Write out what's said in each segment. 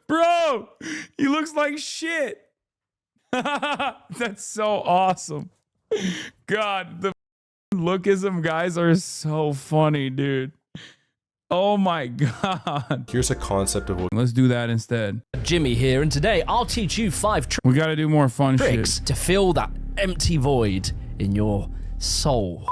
Bro, he looks like shit. That's so awesome. God, the lookism guys are so funny, dude. Oh my God. Here's a concept of what. Let's do that instead. Jimmy here, and today I'll teach you 5 We got to do more fun tricks shit to fill that empty void in your soul.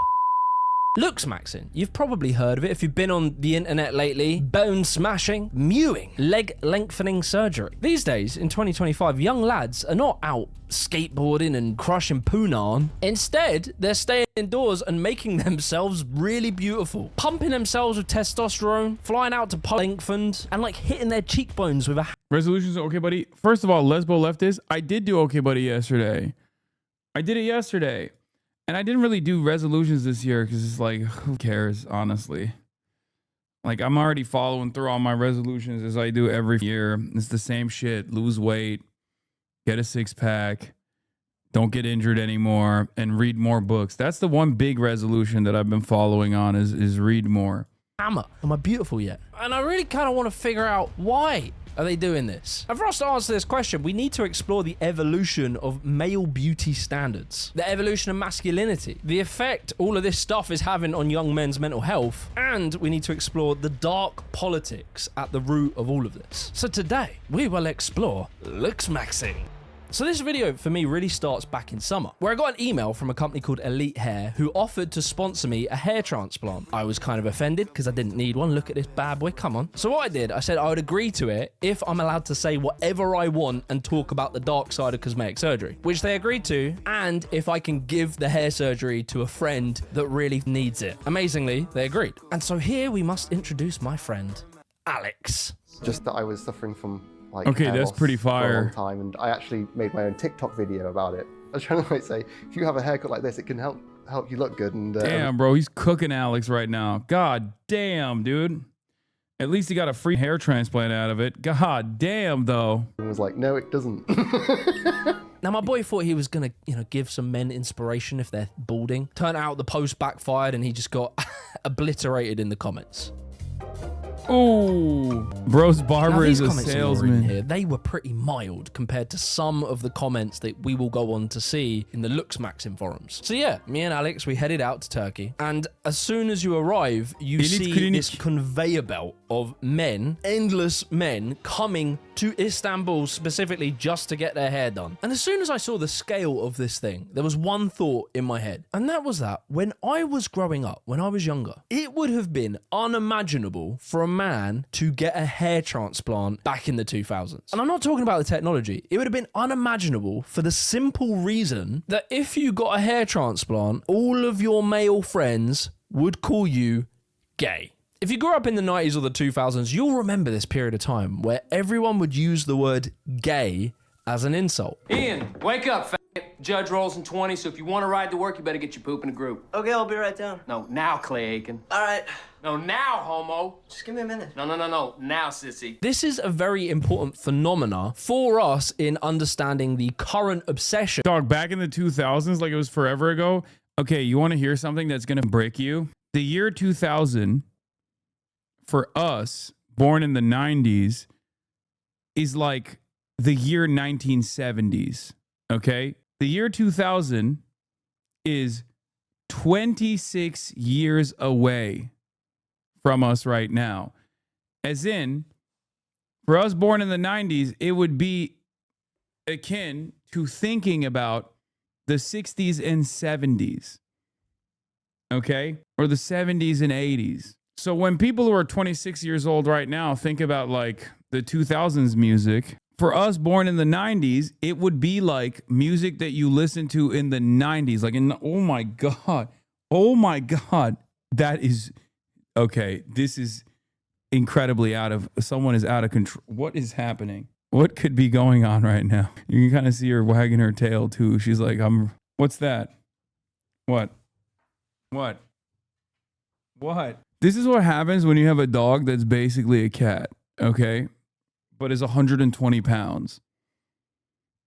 LooksMaxxing. You've probably heard of it if you've been on the internet lately. Bone smashing, mewing, leg lengthening surgery. These days, in 2025, young lads are not out skateboarding and crushing punaan. Instead, they're staying indoors and making themselves really beautiful. Pumping themselves with testosterone, flying out to lengthened, and like hitting their cheekbones with a... Resolutions are okay, buddy. First of all, Lesbo Leftist, I did do okay, buddy, yesterday. I did it yesterday. And I didn't really do resolutions this year because it's like, who cares, honestly? Like, I'm already following through on my resolutions as I do every year. It's the same shit. Lose weight, get a 6-pack, don't get injured anymore, and read more books. That's the one big resolution that I've been following on is read more. Hammer. Am I beautiful yet? And I really kind of want to figure out why are they doing this? And for us to answer this question, we need to explore the evolution of male beauty standards, the evolution of masculinity, the effect all of this stuff is having on young men's mental health, and we need to explore the dark politics at the root of all of this. So today, we will explore LooksMaxxing. So this video for me really starts back in summer, where I got an email from a company called Elite Hair who offered to sponsor me a hair transplant. I was kind of offended because I didn't need one. Look at this bad boy, come on. So what I did, I said I would agree to it if I'm allowed to say whatever I want and talk about the dark side of cosmetic surgery, which they agreed to, and if I can give the hair surgery to a friend that really needs it. Amazingly, they agreed. And so here we must introduce my friend, Alex. Just that I was suffering from like Okay, hair that's loss pretty for a fire. long time, and I actually made my own TikTok video about it. I was trying to like say, if you have a haircut like this, it can help you look good. And Damn, bro, he's cooking Alex right now. God damn, dude. At least he got a free hair transplant out of it. God damn, though. I was like, no, it doesn't. Now, my boy thought he was going to, give some men inspiration if they're balding. Turned out the post backfired and he just got obliterated in the comments. Ooh, bro's barber is a comments salesman. here, they were pretty mild compared to some of the comments that we will go on to see in the LooksMaxxing forums. So yeah, me and Alex, we headed out to Turkey, and as soon as you arrive, you see this conveyor belt of men, endless men, coming to Istanbul specifically just to get their hair done. And as soon as I saw the scale of this thing, there was one thought in my head, and that was that when I was growing up, when I was younger, it would have been unimaginable for a man to get a hair transplant back in the 2000s. And I'm not talking about the technology. It would have been unimaginable for the simple reason that if you got a hair transplant, all of your male friends would call you gay. If you grew up in the 90s or the 2000s, you'll remember this period of time where everyone would use the word gay as an insult. Ian, wake up, fat. Judge rolls in 20, so if you want to ride to work, you better get your poop in a group. Okay, I'll be right down. No, now, Clay Aiken. All right. No, now, homo. Just give me a minute. No, now, sissy. This is a very important phenomena for us in understanding the current obsession. Dog, back in the 2000s, like it was forever ago. Okay, you want to hear something that's going to break you? The year 2000, for us, born in the 90s, is like the year 1970s, okay? The year 2000 is 26 years away from us right now. As in, for us born in the 90s, it would be akin to thinking about the 60s and 70s, okay? Or the 70s and 80s. So when people who are 26 years old right now think about like the 2000s music, for us born in the 90s, it would be like music that you listen to in the 90s. Like, oh my God, that is, okay, this is incredibly someone is out of control. What is happening? What could be going on right now? You can kind of see her wagging her tail too. She's like, what's that? What? This is what happens when you have a dog that's basically a cat, okay? But is 120 pounds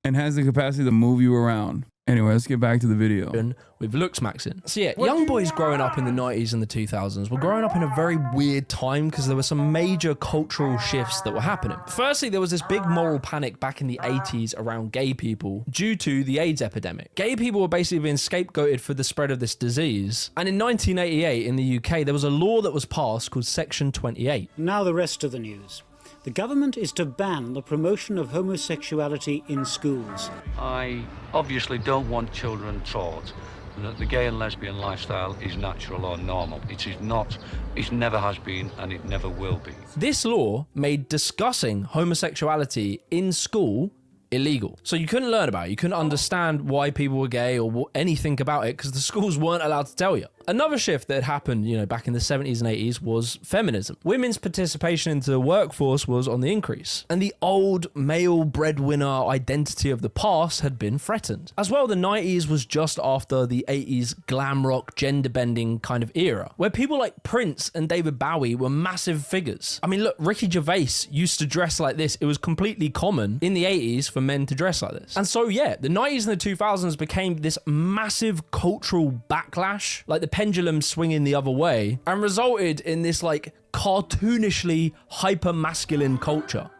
and has the capacity to move you around. Anyway, let's get back to the video. With LooksMaxxing. So yeah, young boys growing up in the 90s and the 2000s were growing up in a very weird time because there were some major cultural shifts that were happening. Firstly, there was this big moral panic back in the 80s around gay people due to the AIDS epidemic. Gay people were basically being scapegoated for the spread of this disease. And in 1988 in the UK, there was a law that was passed called Section 28. Now the rest of the news. The government is to ban the promotion of homosexuality in schools. I obviously don't want children taught that the gay and lesbian lifestyle is natural or normal. It is not, it never has been, and it never will be. This law made discussing homosexuality in school illegal. So you couldn't learn about it. You couldn't understand why people were gay or anything about it because the schools weren't allowed to tell you. Another shift that had happened, back in the 70s and 80s was feminism. Women's participation into the workforce was on the increase. And the old male breadwinner identity of the past had been threatened. As well, the 90s was just after the 80s glam rock, gender bending kind of era, where people like Prince and David Bowie were massive figures. I mean, look, Ricky Gervais used to dress like this. It was completely common in the 80s for men to dress like this. And so, yeah, the 90s and the 2000s became this massive cultural backlash, like the pendulum swinging the other way, and resulted in this like cartoonishly hyper masculine culture.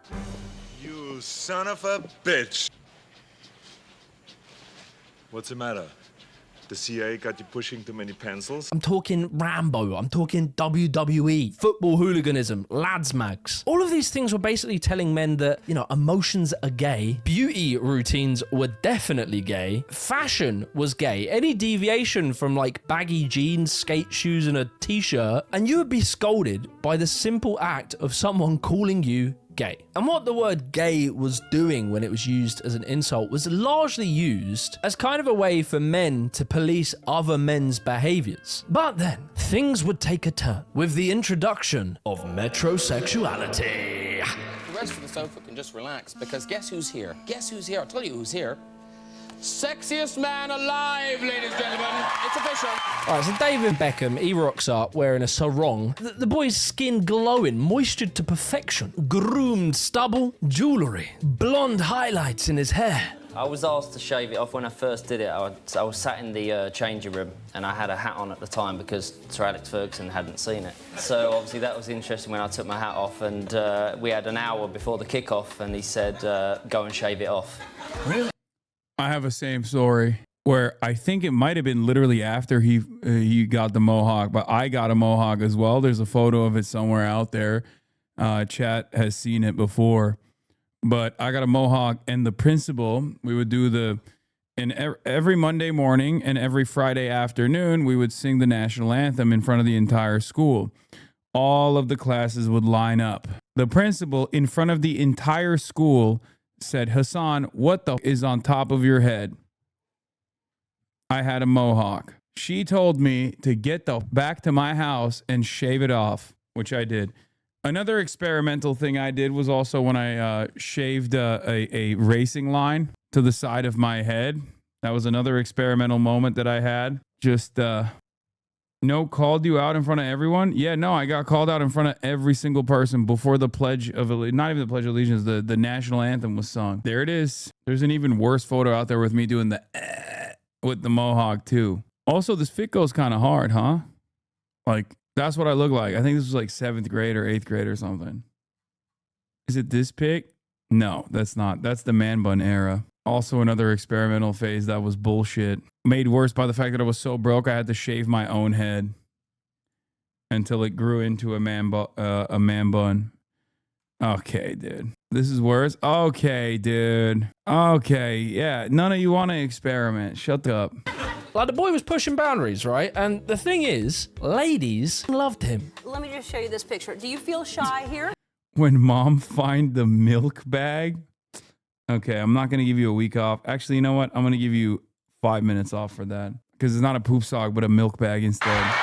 You son of a bitch. What's the matter? The CIA got you pushing too many pencils? I'm talking Rambo, I'm talking WWE, football hooliganism, lads mags. All of these things were basically telling men that, emotions are gay, beauty routines were definitely gay, fashion was gay. Any deviation from like baggy jeans, skate shoes, and a t-shirt, and you would be scolded by the simple act of someone calling you gay. And what the word gay was doing when it was used as an insult was largely used as kind of a way for men to police other men's behaviors. But then things would take a turn with the introduction of metrosexuality. The rest of the sofa can just relax because guess who's here? Guess who's here? I'll tell you who's here. Sexiest man alive, ladies and gentlemen. It's official. All right, so David Beckham, he rocks up wearing a sarong. The boy's skin glowing, moistured to perfection. Groomed stubble, jewellery, blonde highlights in his hair. I was asked to shave it off when I first did it. I was sat in the changing room and I had a hat on at the time because Sir Alex Ferguson hadn't seen it. So obviously that was interesting when I took my hat off, and we had an hour before the kickoff and he said, go and shave it off. Really? I have a same story where I think it might have been literally after he got the mohawk, but I got a mohawk as well. There's a photo of it somewhere out there. Chat has seen it before, but I got a mohawk, and the principal, we would do every Monday morning and every Friday afternoon, we would sing the national anthem in front of the entire school. All of the classes would line up. The principal in front of the entire school said, Hasan, what the is on top of your head? I had a mohawk. She told me to get back to my house and shave it off, which I did. Another experimental thing I did was also when I shaved a racing line to the side of my head. That was another experimental moment that I had. Just called you out in front of everyone? Yeah, no, I got called out in front of every single person before the Pledge of Allegiance, not even the Pledge of Allegiance, the national anthem was sung. There it is. There's an even worse photo out there with me doing the with the mohawk too. Also, this fit goes kind of hard, huh? Like, that's what I look like. I think this was like 7th grade or 8th grade or something. Is it this pic? No, that's not. That's the man bun era. Also another experimental phase that was bullshit. Made worse by the fact that I was so broke I had to shave my own head until it grew into a man bun. Okay, dude. This is worse. Okay, dude. Okay, yeah. None of you want to experiment. Shut up. Like, the boy was pushing boundaries, right? And the thing is, ladies loved him. Let me just show you this picture. Do you feel shy here? When mom find the milk bag. Okay, I'm not going to give you a week off. Actually, you know what? I'm going to give you 5 minutes off for that. Because it's not a poop sock, but a milk bag instead.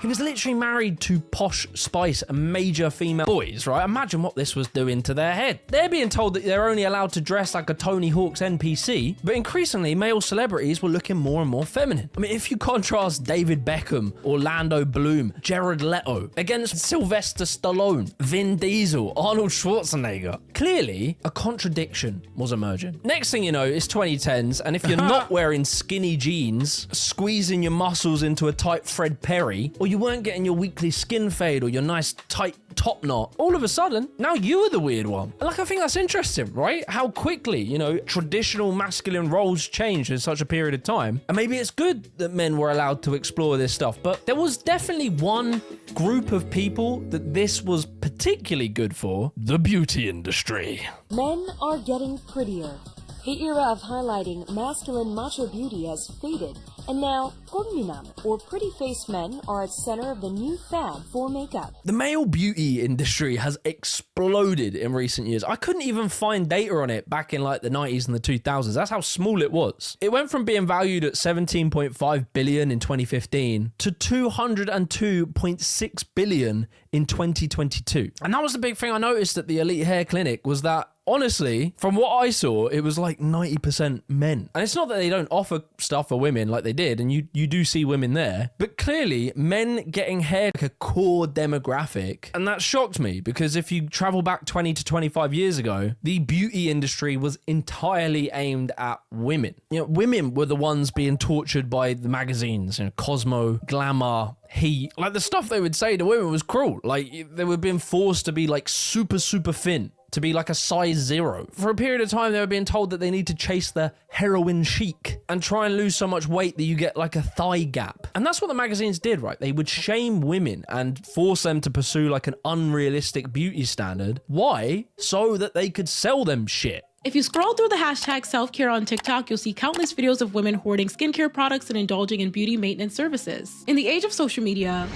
He was literally married to Posh Spice and major female boys, right? Imagine what this was doing to their head. They're being told that they're only allowed to dress like a Tony Hawk's NPC, but increasingly male celebrities were looking more and more feminine. I mean, if you contrast David Beckham, Orlando Bloom, Jared Leto against Sylvester Stallone, Vin Diesel, Arnold Schwarzenegger, clearly a contradiction was emerging. Next thing you know, it's 2010s, and if you're not wearing skinny jeans, squeezing your muscles into a tight Fred Perry, or you weren't getting your weekly skin fade or your nice tight top knot, all of a sudden, now you are the weird one. And like, I think that's interesting, right? How quickly, you know, traditional masculine roles changed in such a period of time. And maybe it's good that men were allowed to explore this stuff, but there was definitely one group of people that this was particularly good for: the beauty industry. Men are getting prettier. The era of highlighting masculine macho beauty has faded, and now gonminam, or pretty-faced men, are at center of the new fad for makeup. The male beauty industry has exploded in recent years. I couldn't even find data on it back in like the 90s and the 2000s. That's how small it was. It went from being valued at 17.5 billion in 2015 to 202.6 billion in 2022. And that was the big thing I noticed at the Elite Hair Clinic, was that honestly, from what I saw, it was like 90% men. And it's not that they don't offer stuff for women like they did, and you do see women there, but clearly men getting hair like a core demographic. And that shocked me, because if you travel back 20 to 25 years ago, the beauty industry was entirely aimed at women. You know, women were the ones being tortured by the magazines, you know, Cosmo, Glamour, Heat. Like, the stuff they would say to women was cruel. Like, they were being forced to be like super thin, to be like a size 0. For a period of time, they were being told that they need to chase the heroin chic and try and lose so much weight that you get like a thigh gap. And that's what the magazines did, right? They would shame women and force them to pursue like an unrealistic beauty standard. Why? So that they could sell them shit. If you scroll through the hashtag self-care on TikTok, you'll see countless videos of women hoarding skincare products and indulging in beauty maintenance services. In the age of social media,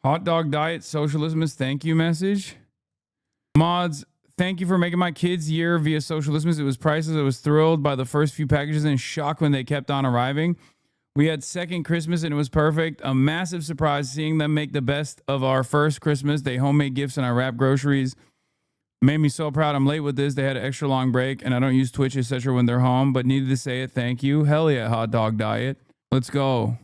Hot dog diet socialism is thank you message. Mods, thank you for making my kids' year via socialism. It was priceless. I was thrilled by the first few packages and shocked when they kept on arriving. We had second Christmas and it was perfect. A massive surprise seeing them make the best of our first Christmas. They homemade gifts and I wrap groceries. Made me so proud. I'm late with this. They had an extra long break and I don't use Twitch, etc. when they're home, but needed to say it. Thank you. Hell yeah, hot dog diet. Let's go.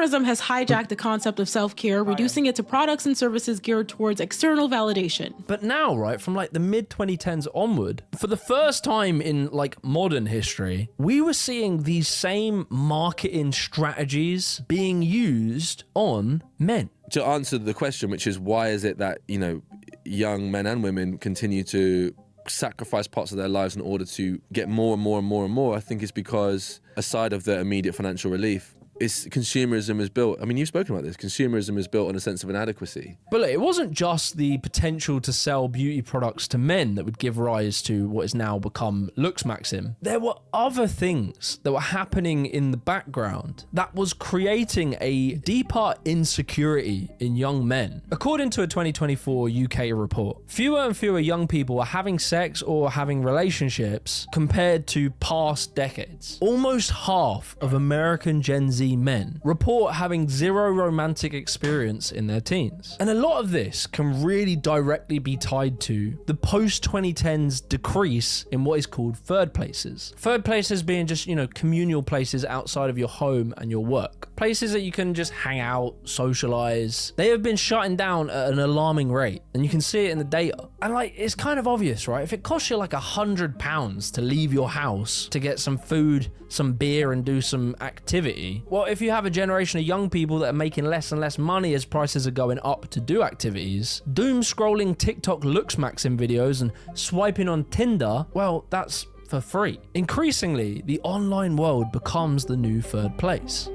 consumerism has hijacked the concept of self-care, reducing it to products and services geared towards external validation. But now, right, from like the mid-2010s onward, for the first time in like modern history, we were seeing these same marketing strategies being used on men. To answer the question, which is why is it that, you know, young men and women continue to sacrifice parts of their lives in order to get more and more and more and more, I think it's because aside of the immediate financial relief, consumerism is built. I mean, you've spoken about this. Consumerism is built on a sense of inadequacy. But look, it wasn't just the potential to sell beauty products to men that would give rise to what has now become LooksMaxxing. There were other things that were happening in the background that was creating a deeper insecurity in young men. According to a 2024 UK report, fewer and fewer young people are having sex or having relationships compared to past decades. Almost half of American Gen Z men report having zero romantic experience in their teens. And a lot of this can really directly be tied to the post-2010s decrease in what is called third places. Third places being just, you know, communal places outside of your home and your work. Places that you can just hang out, socialize. They have been shutting down at an alarming rate, and you can see it in the data. And like, it's kind of obvious, right? If it costs you like £100 to leave your house to get some food, some beer, and do some activity, well, if you have a generation of young people that are making less and less money as prices are going up to do activities, doom scrolling TikTok LooksMaxxing videos and swiping on Tinder, well, that's for free. Increasingly, the online world becomes the new third place.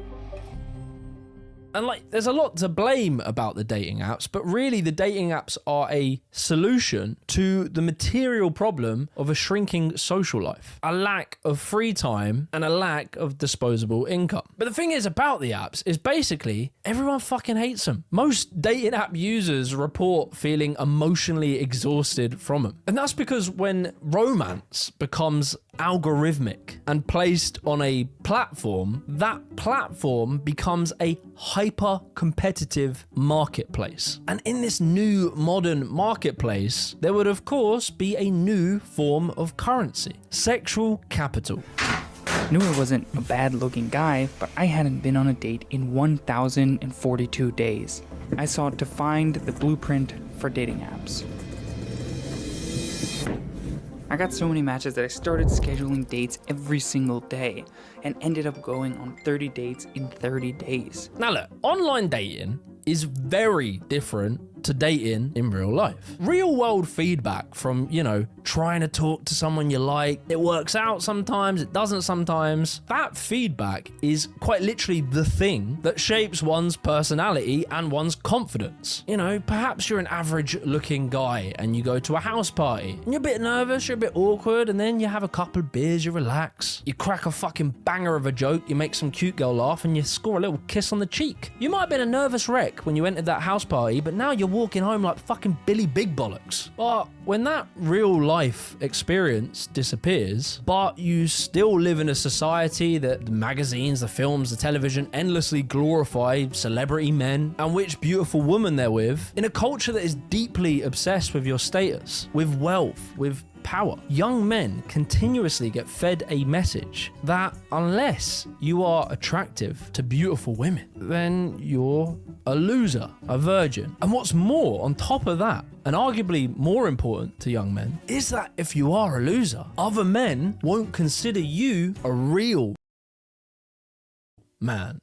And like, there's a lot to blame about the dating apps, but really the dating apps are a solution to the material problem of a shrinking social life, a lack of free time and a lack of disposable income. But the thing is about the apps is basically everyone fucking hates them. Most dating app users report feeling emotionally exhausted from them. And that's because when romance becomes algorithmic and placed on a platform, that platform becomes a hyper-competitive marketplace. And in this new modern marketplace, there would of course be a new form of currency: sexual capital. Knew I wasn't a bad-looking guy, but I hadn't been on a date in 1,042 days. I sought to find the blueprint for dating apps. I got so many matches that I started scheduling dates every single day and ended up going on 30 dates in 30 days. Now look, online dating is very different to dating in real life. Real world feedback from, you know, trying to talk to someone you like, it works out sometimes, it doesn't sometimes. That feedback is quite literally the thing that shapes one's personality and one's confidence. You know, perhaps you're an average looking guy and you go to a house party and you're a bit nervous, you're a bit awkward, and then you have a couple of beers, you relax, you crack a fucking banger of a joke, you make some cute girl laugh, and you score a little kiss on the cheek. You might have been a nervous wreck when you entered that house party, but now you're walking home like fucking Billy Big Bollocks. But when that real life experience disappears, but you still live in a society that the magazines, the films, the television endlessly glorify celebrity men and which beautiful woman they're with, in a culture that is deeply obsessed with your status, with wealth, with power, young men continuously get fed a message that unless you are attractive to beautiful women, then you're a loser, a virgin. And what's more, on top of that, and arguably more important to young men, is that if you are a loser, other men won't consider you a real man.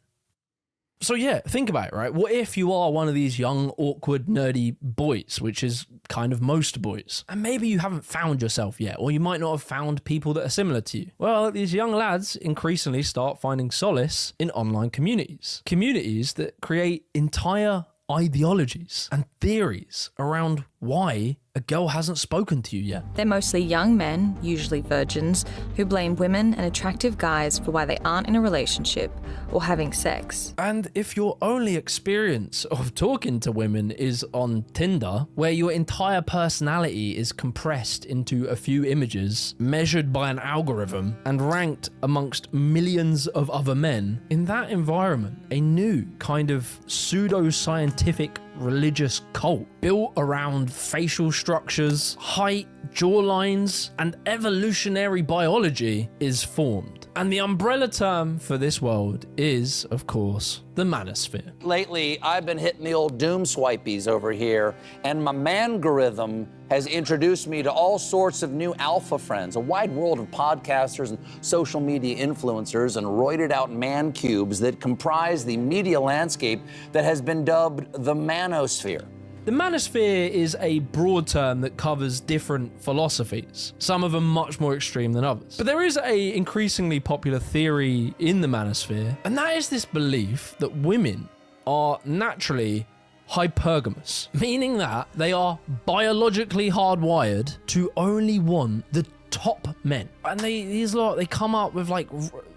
So yeah, think about it, right? What if you are one of these young, awkward, nerdy boys, which is kind of most boys, and maybe you haven't found yourself yet, or you might not have found people that are similar to you? Well, these young lads increasingly start finding solace in online communities. Communities that create entire ideologies and theories around why a girl hasn't spoken to you yet. They're mostly young men, usually virgins, who blame women and attractive guys for why they aren't in a relationship or having sex. And if your only experience of talking to women is on Tinder, where your entire personality is compressed into a few images, measured by an algorithm, and ranked amongst millions of other men, in that environment, a new kind of pseudo-scientific religious cult built around facial structures, height, jawlines, and evolutionary biology is formed. And the umbrella term for this world is, of course, the manosphere. Lately, I've been hitting the old doom swipies over here, and my mangorithm has introduced me to all sorts of new alpha friends, a wide world of podcasters and social media influencers and roided out man cubes that comprise the media landscape that has been dubbed the manosphere. The manosphere is a broad term that covers different philosophies, some of them much more extreme than others. But there is a increasingly popular theory in the manosphere, and that is this belief that women are naturally hypergamous, meaning that they are biologically hardwired to only want the top men. And they come up with like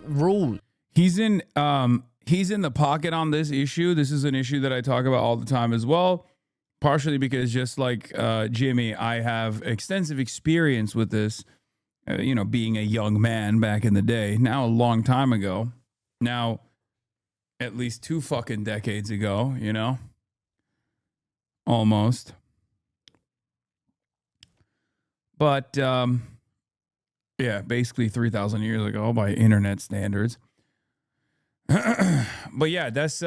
rules. He's in the pocket on this issue. This is an issue that I talk about all the time as well. Partially because just like Jimmy, I have extensive experience with this, being a young man back in the day, now a long time ago, now at least 2 fucking decades ago, almost. But yeah, basically 3,000 years ago by internet standards. But yeah, that's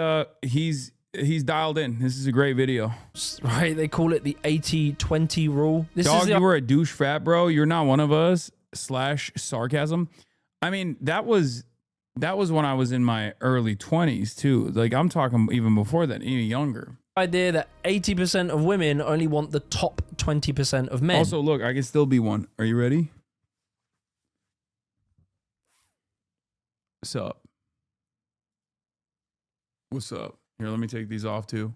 he's dialed in. This is a great video. Right, they call it the 80-20 rule. Dog, you were a douche fat, bro. You're not one of us. /sarcasm. I mean, that was when I was in my early 20s too. Like I'm talking even before that, even younger. Idea that 80% of women only want the top 20% of men. Also, look, I can still be one. Are you ready? What's up? What's up? Here, let me take these off too.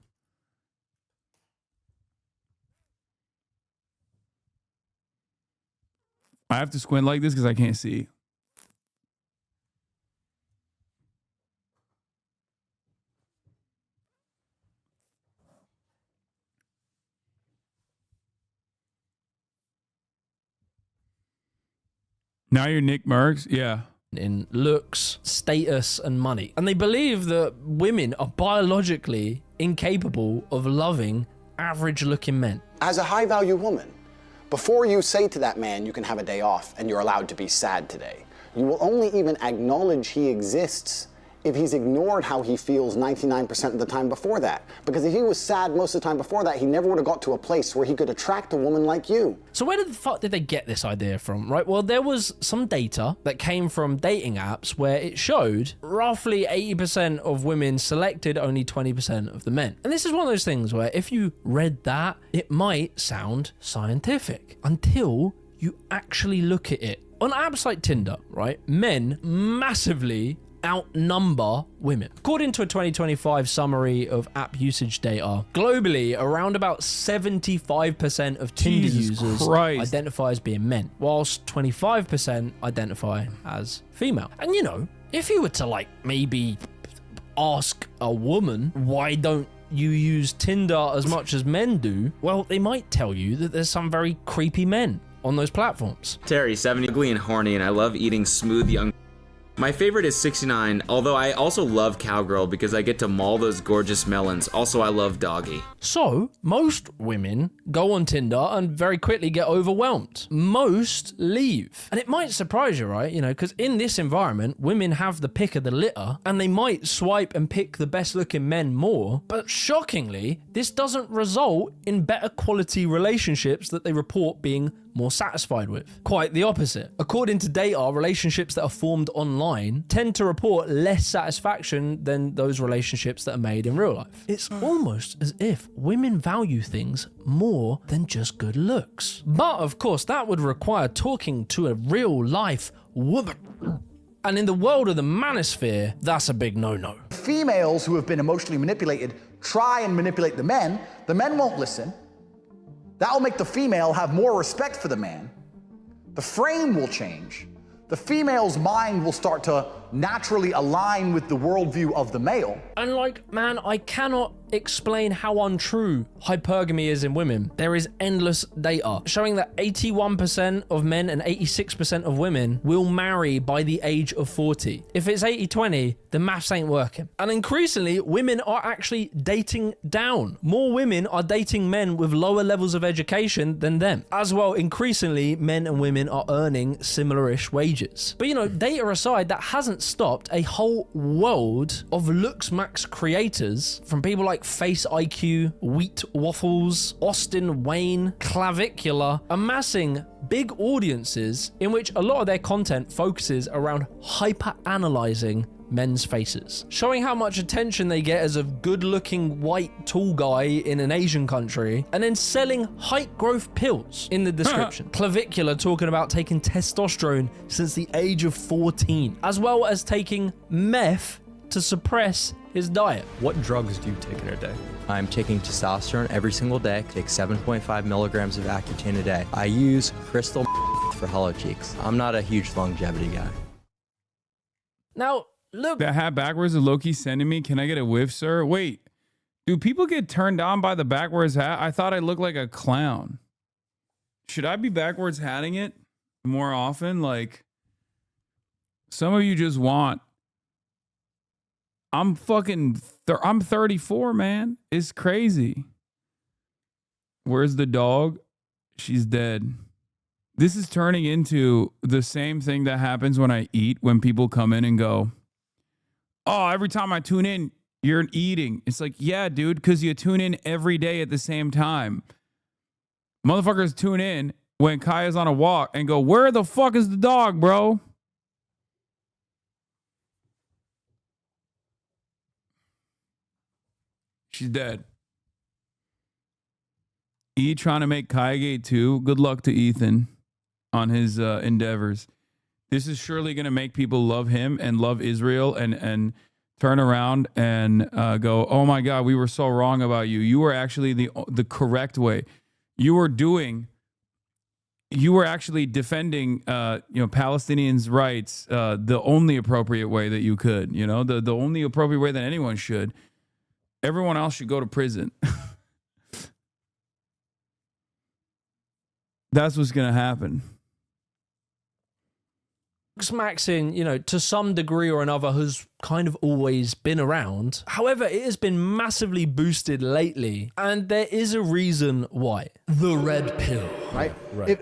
I have to squint like this because I can't see. Now you're Nick Merckx? Yeah. In looks, status, and money. And they believe that women are biologically incapable of loving average-looking men. As a high-value woman, before you say to that man, you can have a day off and you're allowed to be sad today, you will only even acknowledge he exists if he's ignored how he feels 99% of the time before that. Because if he was sad most of the time before that, he never would have got to a place where he could attract a woman like you. So where the fuck did they get this idea from, right? Well, there was some data that came from dating apps where it showed roughly 80% of women selected only 20% of the men. And this is one of those things where if you read that, it might sound scientific until you actually look at it. On apps like Tinder, right, men massively outnumber women. According to a 2025 summary of app usage data, globally, around about 75% of Tinder users identify as being men, whilst 25% identify as female. And you know, if you were to like maybe ask a woman, why don't you use Tinder as much as men do? Well, they might tell you that there's some very creepy men on those platforms. Terry, 70, ugly and horny, and I love eating smooth young. My favorite is 69, although I also love Cowgirl because I get to maul those gorgeous melons. Also, I love Doggy. So, most women go on Tinder and very quickly get overwhelmed. Most leave. And it might surprise you, right? You know, because in this environment, women have the pick of the litter and they might swipe and pick the best looking men more. But shockingly, this doesn't result in better quality relationships that they report being more satisfied with. Quite the opposite. According to data, relationships that are formed online tend to report less satisfaction than those relationships that are made in real life. It's almost as if women value things more than just good looks. But of course, that would require talking to a real life woman. And in the world of the manosphere, that's a big no-no. Females who have been emotionally manipulated try and manipulate the men won't listen. That will make the female have more respect for the man. The frame will change. The female's mind will start to naturally align with the worldview of the male. And like, man, I cannot explain how untrue hypergamy is in women. There is endless data showing that 81% of men and 86% of women will marry by the age of 40. If it's 80-20, the maths ain't working. And increasingly, women are actually dating down. More women are dating men with lower levels of education than them. As well, increasingly, men and women are earning similar-ish wages. But you know, data aside, that hasn't stopped a whole world of LooksMaxx creators, from people like Face IQ, Wheat Waffles, Austin Wayne, Clavicular, amassing big audiences in which a lot of their content focuses around hyper-analyzing men's faces, showing how much attention they get as a good-looking white tall guy in an Asian country, and then selling height growth pills in the description. Clavicular talking about taking testosterone since the age of 14, as well as taking meth to suppress his diet. What drugs do you take in a day? I'm taking testosterone every single day. Take 7.5 milligrams of Accutane a day. I use crystal for hollow cheeks. I'm not a huge longevity guy. Now, look. That hat backwards is Loki sending me. Can I get a whiff, sir? Wait, do people get turned on by the backwards hat? I thought I looked like a clown. Should I be backwards hatting it more often? Like, some of you just want. I'm 34, man. It's crazy. Where's the dog? She's dead. This is turning into the same thing that happens when I eat, when people come in and go, oh, every time I tune in, you're eating. It's like, yeah, dude, because you tune in every day at the same time. Motherfuckers tune in when Kaya's on a walk and go, where the fuck is the dog, bro? She's dead. E trying to make Kayagate too. Good luck to Ethan on his endeavors. This is surely going to make people love him and love Israel and turn around and go, oh my God, we were so wrong about you. You were actually the correct way. You were actually defending, Palestinians' rights the only appropriate way that you could, the only appropriate way that anyone should. Everyone else should go to prison. That's what's going to happen. LooksMaxxing, to some degree or another, has kind of always been around. However, it has been massively boosted lately, and there is a reason why. The red pill. Right?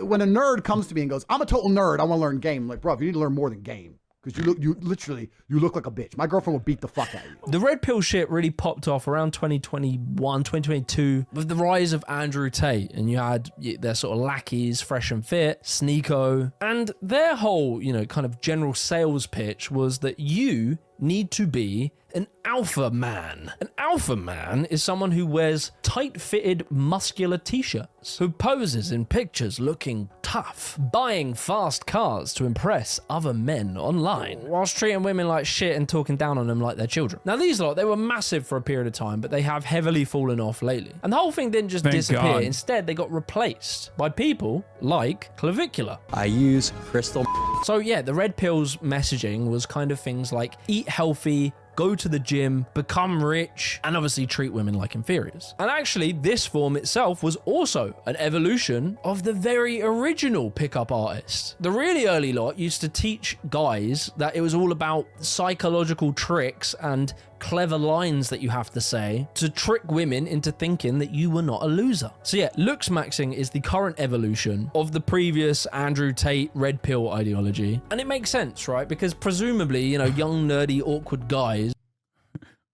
When a nerd comes to me and goes, I'm a total nerd, I want to learn game. I'm like, bro, you need to learn more than game. Because you look like a bitch. My girlfriend would beat the fuck out of you. The red pill shit really popped off around 2021, 2022 with the rise of Andrew Tate. And you had their sort of lackeys, Fresh and Fit, Sneeko. And their whole, kind of general sales pitch was that you need to be an alpha man. An alpha man is someone who wears tight-fitted, muscular t-shirts, who poses in pictures looking tough, buying fast cars to impress other men online, whilst treating women like shit and talking down on them like they're children. Now, these lot, they were massive for a period of time, but they have heavily fallen off lately. And the whole thing didn't just disappear. God. Instead, they got replaced by people like Clavicular. I use crystal. So yeah, the red pill's messaging was kind of things like eat healthy, go to the gym, become rich, and obviously treat women like inferiors. And actually, this form itself was also an evolution of the very original pickup artist. The really early lot used to teach guys that it was all about psychological tricks and clever lines that you have to say to trick women into thinking that you were not a loser. So yeah, LooksMaxxing is the current evolution of the previous Andrew Tate red pill ideology. And it makes sense, right? Because presumably, young, nerdy, awkward guys.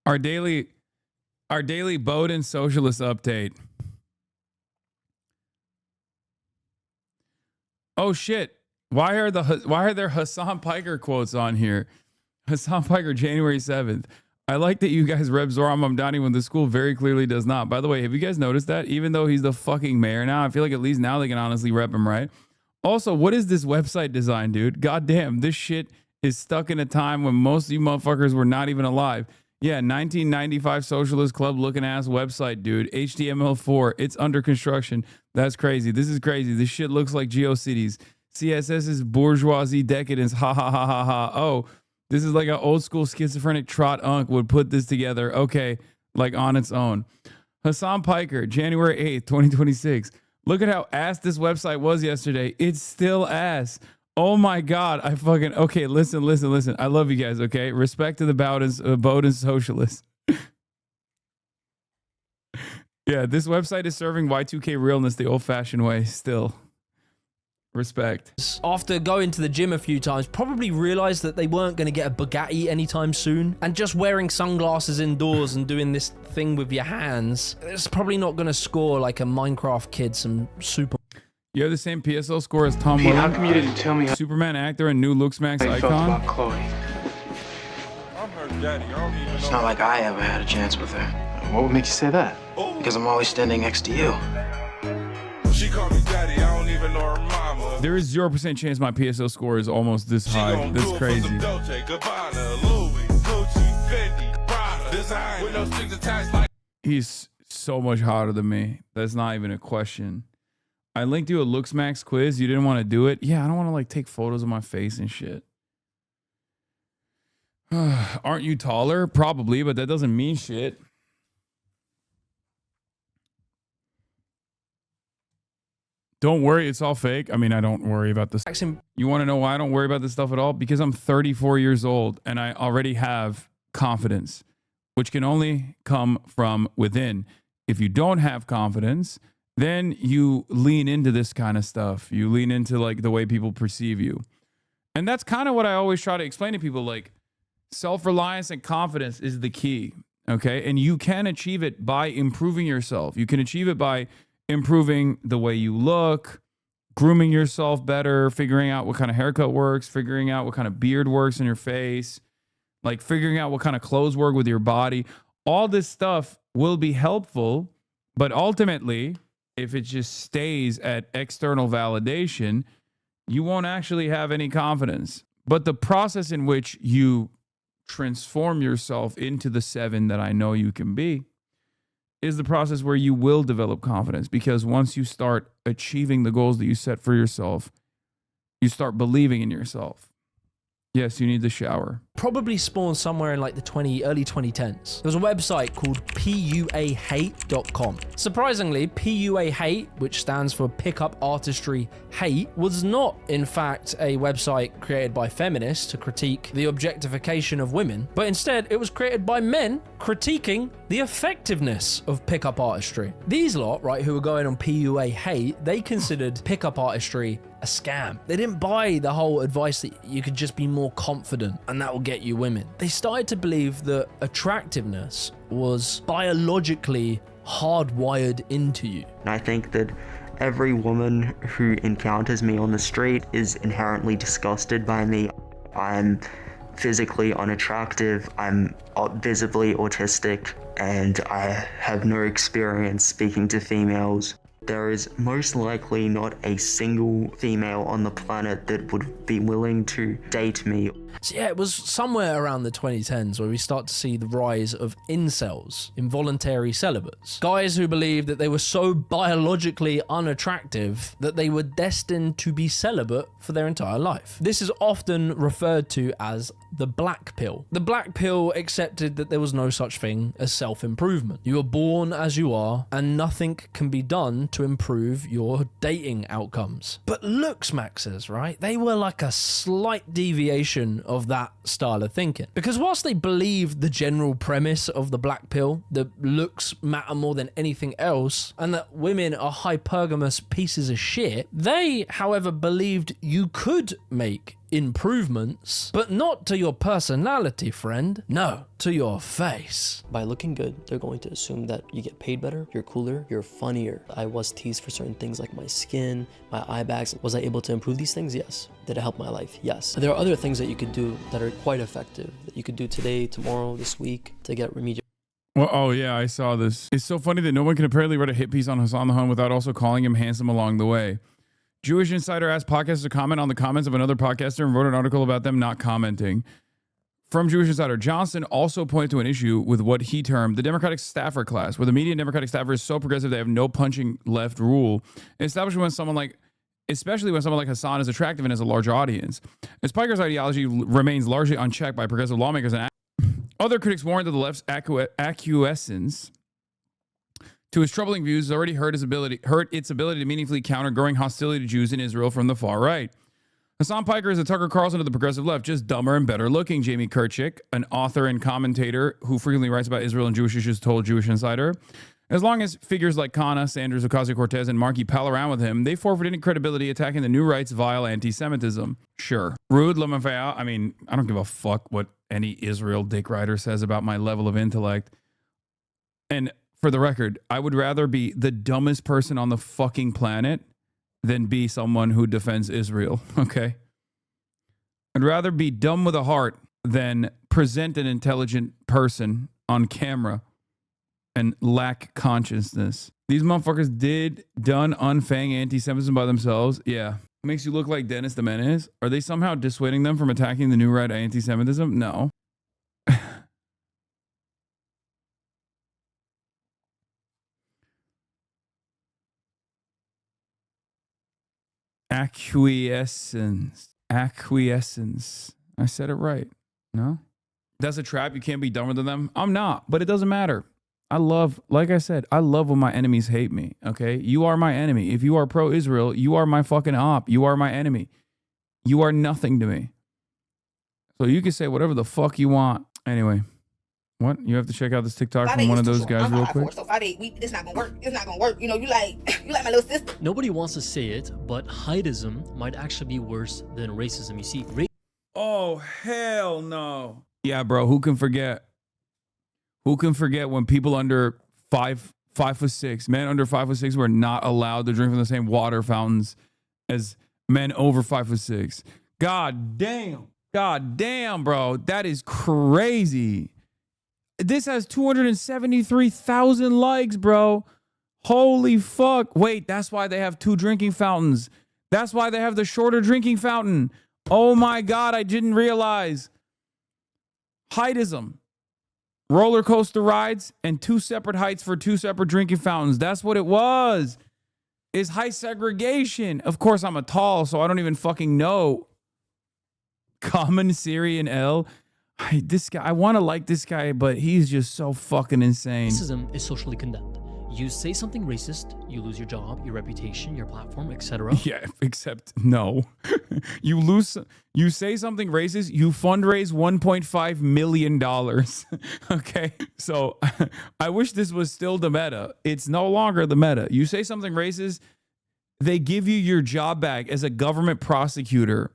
Our daily Bowden socialist update. Oh shit. Why are there Hasan Piker quotes on here? Hasan Piker, January 7th. I like that you guys rep Zoran Mamdani when the school very clearly does not. By the way, have you guys noticed that? Even though he's the fucking mayor now, I feel like at least now they can honestly rep him, right? Also, what is this website design, dude? God damn, this shit is stuck in a time when most of you motherfuckers were not even alive. Yeah, 1995 Socialist Club looking ass website, dude. HTML4, it's under construction. That's crazy. This is crazy. This shit looks like GeoCities. CSS is bourgeoisie decadence. Ha ha ha ha ha. Oh, this is like an old school schizophrenic trot unk would put this together. Okay, like on its own. Hasan Piker, January 8th, 2026. Look at how ass this website was yesterday. It's still ass. Oh my God. Okay, listen. I love you guys, okay? Respect to the Bowden socialists. Yeah, this website is serving Y2K realness the old-fashioned way still. Respect. After going to the gym a few times, probably realized that they weren't going to get a Bugatti anytime soon. And just wearing sunglasses indoors and doing this thing with your hands, it's probably not going to score like a Minecraft kid some super... You have the same PSL score as Tom Wilson. How come you didn't tell me? Superman actor and new LooksMaxx icon. About Chloe. I'm her daddy. I don't even know. It's not like I ever had a chance with her. What would make you say that? Because I'm always standing next to you. She called me daddy. I don't even know her mama. There is 0% chance my PSL score is almost this high. That's crazy. He's so much hotter than me. That's not even a question. I linked you a LooksMaxx quiz. You didn't want to do it. Yeah, I don't want to take photos of my face and shit. Aren't you taller? Probably, but that doesn't mean shit. Don't worry, it's all fake. I mean, I don't worry about this. You want to know why I don't worry about this stuff at all? Because I'm 34 years old and I already have confidence, which can only come from within. If you don't have confidence, then you lean into this kind of stuff. You lean into the way people perceive you. And that's kind of what I always try to explain to people. Self-reliance and confidence is the key. Okay. And you can achieve it by improving yourself. You can achieve it by improving the way you look, grooming yourself better, figuring out what kind of haircut works, figuring out what kind of beard works in your face, figuring out what kind of clothes work with your body. All this stuff will be helpful, but ultimately, if it just stays at external validation, you won't actually have any confidence. But the process in which you transform yourself into the 7 that I know you can be is the process where you will develop confidence, because once you start achieving the goals that you set for yourself, you start believing in yourself. Yes, you need the shower. Probably spawned somewhere in like the early 2010s. There was a website called PUAHate.com. Surprisingly, PUA Hate, which stands for Pickup Artistry Hate, was not in fact a website created by feminists to critique the objectification of women, but instead it was created by men critiquing the effectiveness of pickup artistry. These lot, right, who were going on PUA Hate, they considered pickup artistry a scam. They didn't buy the whole advice that you could just be more confident and that will get you women. They started to believe that attractiveness was biologically hardwired into you. I think that every woman who encounters me on the street is inherently disgusted by me. I'm physically unattractive, I'm visibly autistic, and I have no experience speaking to females. There is most likely not a single female on the planet that would be willing to date me. So yeah, it was somewhere around the 2010s where we start to see the rise of incels, involuntary celibates. Guys who believed that they were so biologically unattractive that they were destined to be celibate for their entire life. This is often referred to as the black pill. The black pill accepted that there was no such thing as self-improvement. You are born as you are, and nothing can be done to improve your dating outcomes. But LooksMaxxers, right? They were like a slight deviation of that style of thinking. Because whilst they believed the general premise of the black pill, that looks matter more than anything else, and that women are hypergamous pieces of shit, they, however, believed you could make improvements, but not to your personality, friend. No, to your face. By looking good, they're going to assume that you get paid better, you're cooler, you're funnier. I was teased for certain things like my skin, my eye bags. Was I able to improve these things? Yes. Did it help my life? Yes. There are other things that you could do that are quite effective, that you could do today, tomorrow, this week, to get remedial. Well, oh yeah, I saw this. It's so funny that no one can apparently write a hit piece on Hasan the Hun without also calling him handsome along the way. Jewish Insider asked podcasters to comment on the comments of another podcaster and wrote an article about them not commenting. From Jewish Insider, Johnson also pointed to an issue with what he termed the Democratic staffer class, where the median Democratic staffer is so progressive they have no punching left rule, especially when someone like Hasan is attractive and has a large audience. As Piker's ideology remains largely unchecked by progressive lawmakers and other critics warned that the left's acquiescence to his troubling views has already hurt its ability to meaningfully counter growing hostility to Jews in Israel from the far right. Hasan Piker is a Tucker Carlson of the progressive left, just dumber and better looking. Jamie Kirchick, an author and commentator who frequently writes about Israel and Jewish issues, told Jewish Insider, as long as figures like Kana, Sanders, Ocasio-Cortez, and Markey pal around with him, they forfeit any credibility attacking the new right's vile anti-Semitism. Sure. Rude Lamafea, I mean, I don't give a fuck what any Israel dick writer says about my level of intellect. And for the record, I would rather be the dumbest person on the fucking planet than be someone who defends Israel, okay? I'd rather be dumb with a heart than present an intelligent person on camera and lack consciousness. These motherfuckers done unfang anti-Semitism by themselves. Yeah. Makes you look like Dennis the Menace. Are they somehow dissuading them from attacking the new right anti-Semitism? No. Acquiescence. I said it right. No? That's a trap. You can't be dumber than them. I'm not, but it doesn't matter. Like I said, I love when my enemies hate me, okay? You are my enemy. If you are pro-Israel, you are my fucking op. You are my enemy. You are nothing to me. So you can say whatever the fuck you want. Anyway, what? You have to check out this TikTok from one of those guys real quick? So 5'8", it's not gonna work. It's not gonna work. You know, you like my little sister. Nobody wants to say it, but heightism might actually be worse than racism. You see, oh, hell no. Yeah, bro, who can forget? Who can forget when people under 5'6", men under 5'6" were not allowed to drink from the same water fountains as men over 5'6"? God damn, bro. That is crazy. This has 273,000 likes, bro. Holy fuck. Wait, that's why they have 2 drinking fountains. That's why they have the shorter drinking fountain. Oh my God, I didn't realize. Heightism. Roller coaster rides and 2 separate heights for 2 separate drinking fountains. That's what it was. Is height segregation. Of course, I'm a tall, so I don't even fucking know. Common Syrian L. This guy, I want to like this guy, but he's just so fucking insane. Racism is socially condemned. You say something racist, you lose your job, your reputation, your platform, etc. Yeah, except no. You say something racist, you fundraise $1.5 million. Okay, so I wish this was still the meta. It's no longer the meta. You say something racist, they give you your job back as a government prosecutor.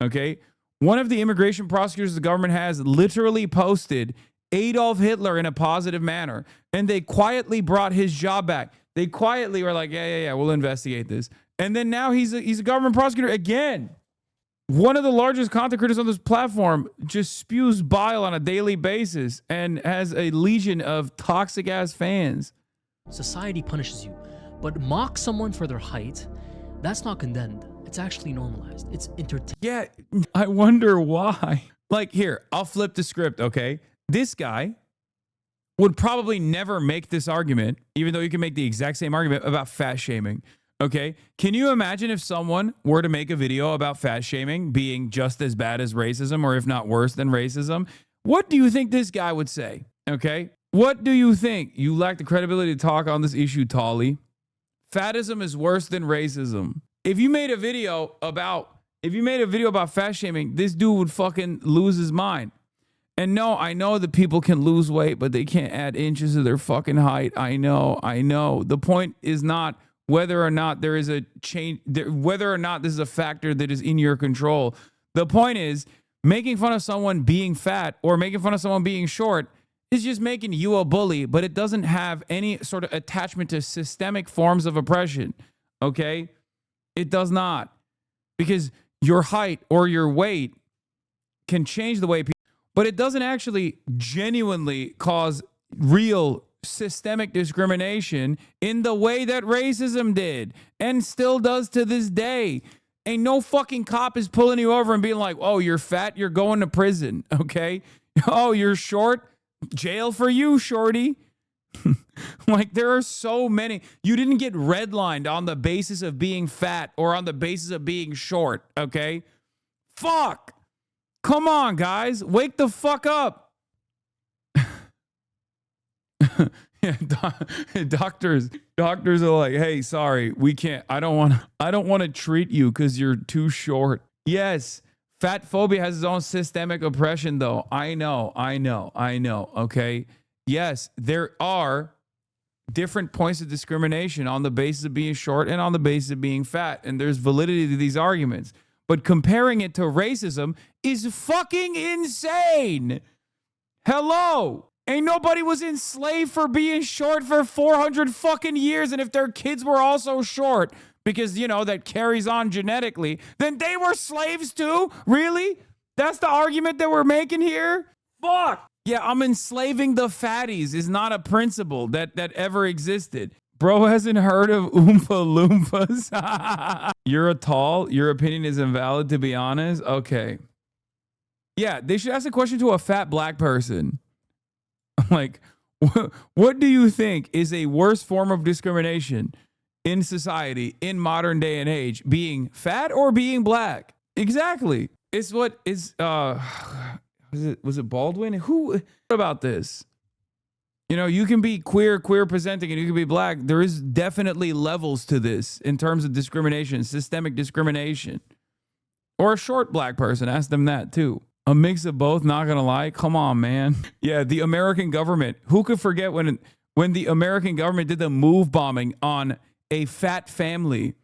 Okay, one of the immigration prosecutors the government has literally posted Adolf Hitler in a positive manner, and they quietly brought his job back. They quietly were like, yeah, we'll investigate this. And then now he's a government prosecutor again. One of the largest content creators on this platform just spews bile on a daily basis and has a legion of toxic ass fans. Society punishes you, but mock someone for their height, that's not condemned. It's actually normalized. It's entertainment. Yeah, I wonder why. Like, here, I'll flip the script, okay? This guy would probably never make this argument, even though you can make the exact same argument about fat shaming. Okay. Can you imagine if someone were to make a video about fat shaming being just as bad as racism, or if not worse than racism? What do you think this guy would say? Okay. What do you think? You lack the credibility to talk on this issue, Tolly. Fatism is worse than racism. If you made a video about fat shaming, this dude would fucking lose his mind. And no, I know that people can lose weight, but they can't add inches to their fucking height. I know. The point is not whether or not there is a change, whether or not this is a factor that is in your control. The point is, making fun of someone being fat or making fun of someone being short is just making you a bully, but it doesn't have any sort of attachment to systemic forms of oppression. Okay? It does not. Because your height or your weight can change the way people, but it doesn't actually genuinely cause real systemic discrimination in the way that racism did and still does to this day. Ain't no fucking cop is pulling you over and being like, oh, you're fat, you're going to prison, okay? Oh, you're short, jail for you, shorty. Like, there are so many. You didn't get redlined on the basis of being fat or on the basis of being short, okay? Fuck. Come on, guys. Wake the fuck up. Yeah, doctors are like, hey, sorry, we can't. I don't want to treat you because you're too short. Yes, fat phobia has its own systemic oppression, though. I know. Okay. Yes, there are different points of discrimination on the basis of being short and on the basis of being fat, and there's validity to these arguments. But comparing it to racism is fucking insane. Hello. Ain't nobody was enslaved for being short for 400 fucking years. And if their kids were also short, because, you know, that carries on genetically, then they were slaves too? Really? That's the argument that we're making here? Fuck. Yeah, I'm enslaving the fatties is not a principle that ever existed. Bro hasn't heard of Oompa Loompas. You're a tall. Your opinion is invalid, to be honest. Okay. Yeah, they should ask a question to a fat black person. Like, what do you think is a worse form of discrimination in society in modern day and age? Being fat or being black? Exactly. It's what is, was it Baldwin? Who about this? You know, you can be queer presenting, and you can be black. There is definitely levels to this in terms of discrimination, systemic discrimination. Or a short black person, ask them that too. A mix of both, not gonna lie. Come on, man. Yeah, the American government. Who could forget when the American government did the move bombing on a fat family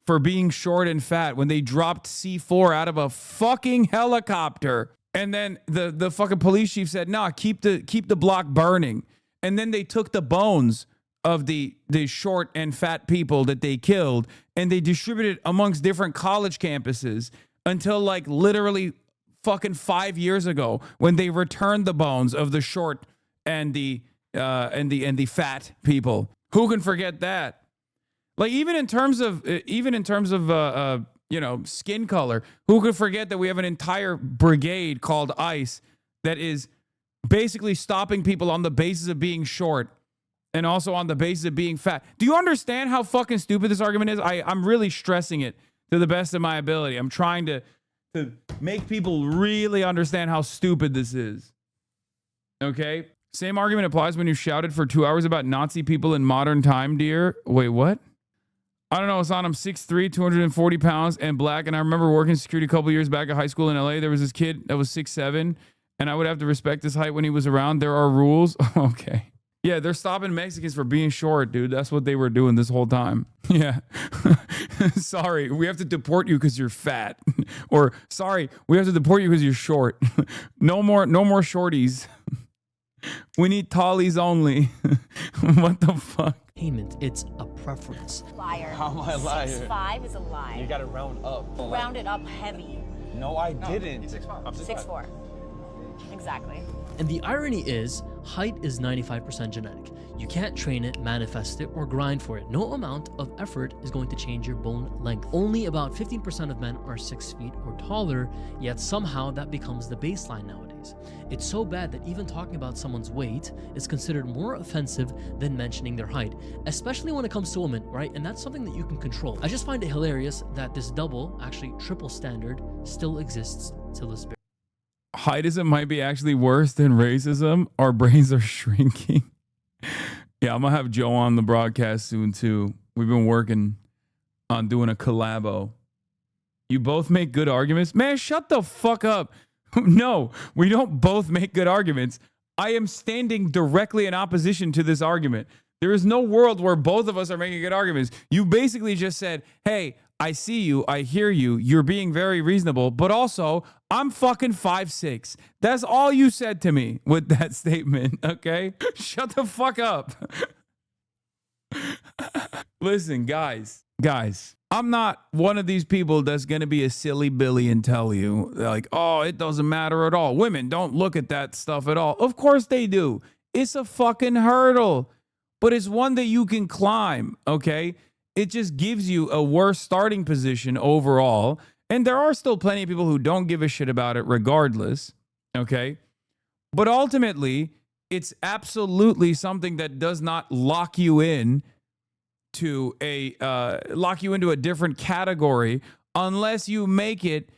for being short and fat, when they dropped C4 out of a fucking helicopter. And then the fucking police chief said, nah, keep the block burning. And then they took the bones of the short and fat people that they killed, and they distributed amongst different college campuses until like literally fucking 5 years ago, when they returned the bones of the short and the fat people. Who can forget that? Like, even in terms of you know, skin color, who could forget that we have an entire brigade called ICE that is basically stopping people on the basis of being short and also on the basis of being fat. Do you understand how fucking stupid this argument is? I'm really stressing it to the best of my ability. I'm trying to make people really understand how stupid this is. Okay? Same argument applies when you shouted for 2 hours about Nazi people in modern time, dear. Wait, what? I don't know, Hasan, I'm 6'3", 240 pounds and black, and I remember working security a couple years back at high school in LA. There was this kid that was 6'7", and I would have to respect his height when he was around. There are rules. Okay. Yeah, they're stopping Mexicans for being short, dude. That's what they were doing this whole time. Yeah. Sorry, we have to deport you because you're fat. Or, sorry, we have to deport you because you're short. No more shorties. We need tallies only. What the fuck? Payment, it's a preference. Liar. How am I a liar? 6'5" is a lie. You gotta round up. Round it up heavy. No, I didn't. 6'5". I'm 6'4". Exactly. And the irony is, height is 95% genetic. You can't train it, manifest it, or grind for it. No amount of effort is going to change your bone length. Only about 15% of men are 6 feet or taller, yet somehow that becomes the baseline nowadays. It's so bad that even talking about someone's weight is considered more offensive than mentioning their height, especially when it comes to women, right? And that's something that you can control. I just find it hilarious that this double, actually triple standard still exists till this day. Heightism might be actually worse than racism. Our brains are shrinking. Yeah, I'm gonna have Joe on the broadcast soon too. We've been working on doing a collabo. You both make good arguments. Man, shut the fuck up. No, we don't both make good arguments. I am standing directly in opposition to this argument. There is no world where both of us are making good arguments. You basically just said, hey, I see you, I hear you, you're being very reasonable, but also, I'm fucking 5'6". That's all you said to me with that statement, okay? Shut the fuck up. Listen, guys, I'm not one of these people that's going to be a silly Billy and tell you, like, oh, it doesn't matter at all. Women don't look at that stuff at all. Of course they do. It's a fucking hurdle, but it's one that you can climb, okay? It just gives you a worse starting position overall. And there are still plenty of people who don't give a shit about it regardless, okay? But ultimately, it's absolutely something that does not lock you in to into a different category unless you make it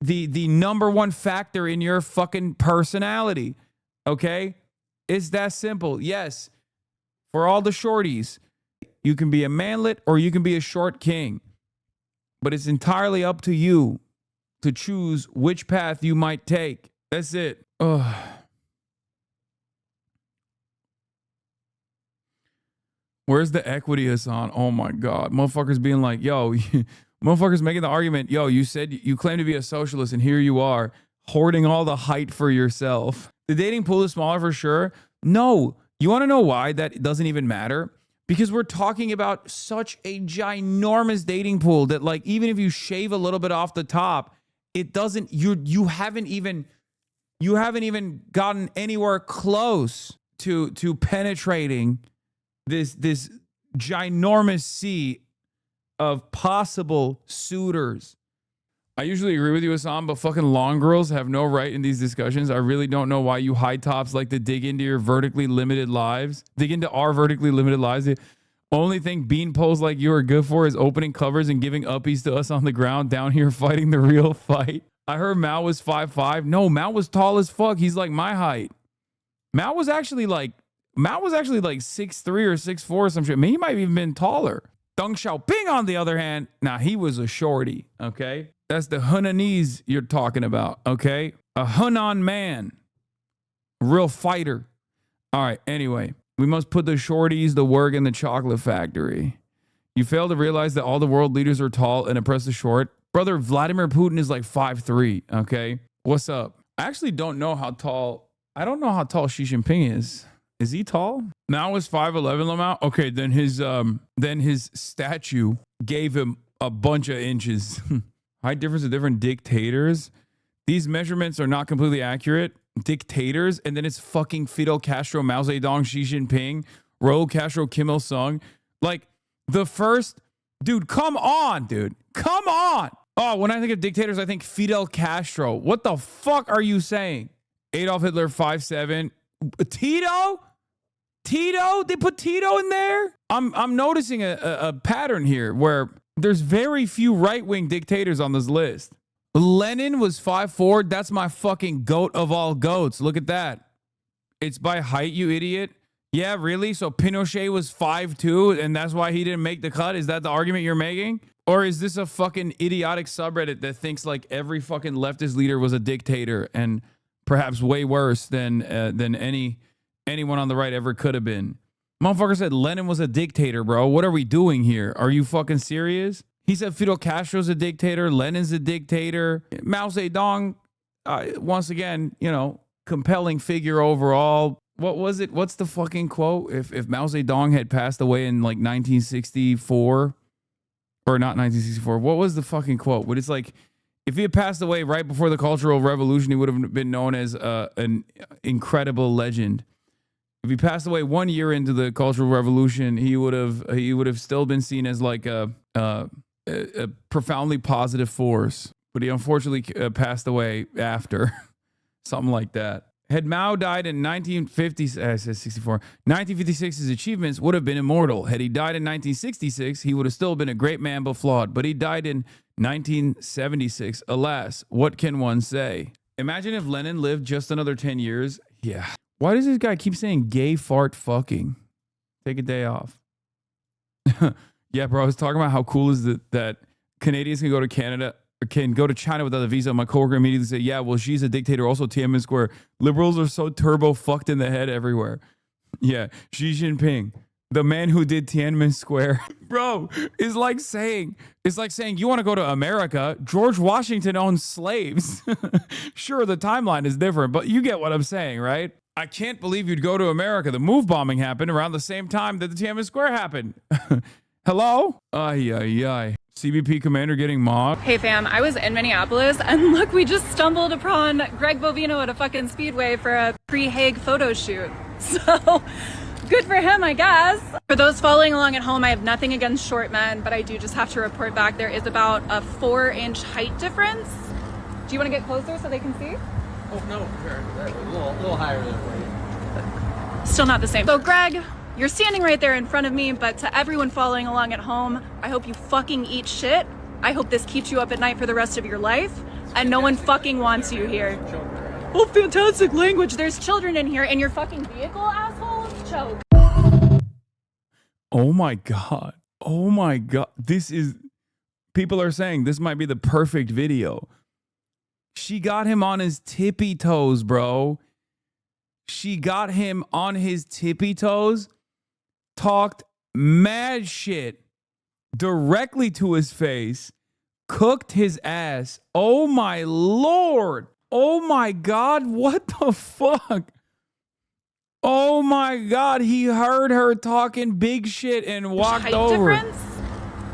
the number one factor in your fucking personality, okay? It's that simple. Yes, for all the shorties, you can be a manlet or you can be a short king. But it's entirely up to you to choose which path you might take. That's it. Ugh. Where's the equity, Hasan? Oh my God. Motherfuckers being like, yo, motherfuckers making the argument, yo, you said you claim to be a socialist and here you are hoarding all the height for yourself. The dating pool is smaller for sure. No. You want to know why that doesn't even matter? Because we're talking about such a ginormous dating pool that, like, even if you shave a little bit off the top, it doesn't, you haven't even gotten anywhere close to penetrating this ginormous sea of possible suitors. I usually agree with you, Hasan, but fucking long girls have no right in these discussions. I really don't know why you high tops like to dig into our vertically limited lives. The only thing bean poles like you are good for is opening covers and giving uppies to us on the ground down here fighting the real fight. I heard Mao was 5'5". No, Mao was tall as fuck. He's like my height. Mao was actually like 6'3" or 6'4" or some shit. I mean, he might have even been taller. Deng Xiaoping, on the other hand, he was a shorty, okay? That's the Hunanese you're talking about, okay? A Hunan man. A real fighter. All right, anyway. We must put the shorties to work in the chocolate factory. You fail to realize that all the world leaders are tall and oppress the short. Brother, Vladimir Putin is like 5'3", okay? What's up? I actually don't know how tall... I don't know how tall Xi Jinping is. Is he tall? Now is 5'11", Lamau? Okay, then his statue gave him a bunch of inches. Height difference of different dictators. These measurements are not completely accurate. Dictators, and then it's fucking Fidel Castro, Mao Zedong, Xi Jinping, Raul Castro, Kim Il Sung. Like the first, dude, come on, dude. Come on. Oh, when I think of dictators, I think Fidel Castro. What the fuck are you saying? Adolf Hitler 5'7". Tito? They put Tito in there? I'm noticing a pattern here where there's very few right-wing dictators on this list. Lenin was 5'4". That's my fucking goat of all goats. Look at that. It's by height, you idiot. Yeah, really? So Pinochet was 5'2", and that's why he didn't make the cut? Is that the argument you're making? Or is this a fucking idiotic subreddit that thinks like every fucking leftist leader was a dictator and perhaps way worse than anyone on the right ever could have been? Motherfucker said Lenin was a dictator, bro. What are we doing here? Are you fucking serious? He said Fidel Castro's a dictator. Lenin's a dictator. Mao Zedong, once again, you know, compelling figure overall. What was it? What's the fucking quote? If Mao Zedong had passed away in like 1964, or not 1964, what was the fucking quote? But it's like, if he had passed away right before the Cultural Revolution, he would have been known as an incredible legend. If he passed away 1 year into the Cultural Revolution, he would have still been seen as like a profoundly positive force. But he unfortunately passed away after, something like that. Had Mao died in 1956, his achievements would have been immortal. Had he died in 1966, he would have still been a great man but flawed. But he died in 1976. Alas, what can one say? Imagine if Lenin lived just another 10 years. Yeah. Why does this guy keep saying gay fart fucking? Take a day off. Yeah, bro, I was talking about how cool is it that Canadians can go to Canada, can go to China without a visa. My coworker immediately said, yeah, well, she's a dictator. Also, Tiananmen Square. Liberals are so turbo fucked in the head everywhere. Yeah, Xi Jinping, the man who did Tiananmen Square. Bro, it's like saying, you want to go to America? George Washington owned slaves. Sure, the timeline is different, but you get what I'm saying, right? I can't believe you'd go to America. The move bombing happened around the same time that the Tiananmen Square happened. Hello? Ay, ay, ay. CBP commander getting mobbed. Hey fam, I was in Minneapolis and look, we just stumbled upon Greg Bovino at a fucking Speedway for a pre-Hague photo shoot. So, good for him, I guess. For those following along at home, I have nothing against short men, but I do just have to report back there is about a 4-inch height difference. Do you want to get closer so they can see? Oh, no, sure. A little higher there for you. Still not the same. So Greg, you're standing right there in front of me, but to everyone following along at home, I hope you fucking eat shit. I hope this keeps you up at night for the rest of your life, and no one fucking wants you here. Oh, fantastic language. There's children in here, and your fucking vehicle, asshole. Choke. Oh my God. Oh my God. People are saying this might be the perfect video. She got him on his tippy toes, bro. She got him on his tippy toes. Talked mad shit directly to his face, cooked his ass. Oh my Lord. Oh my God. What the fuck? Oh my God. He heard her talking big shit and walked over. Difference?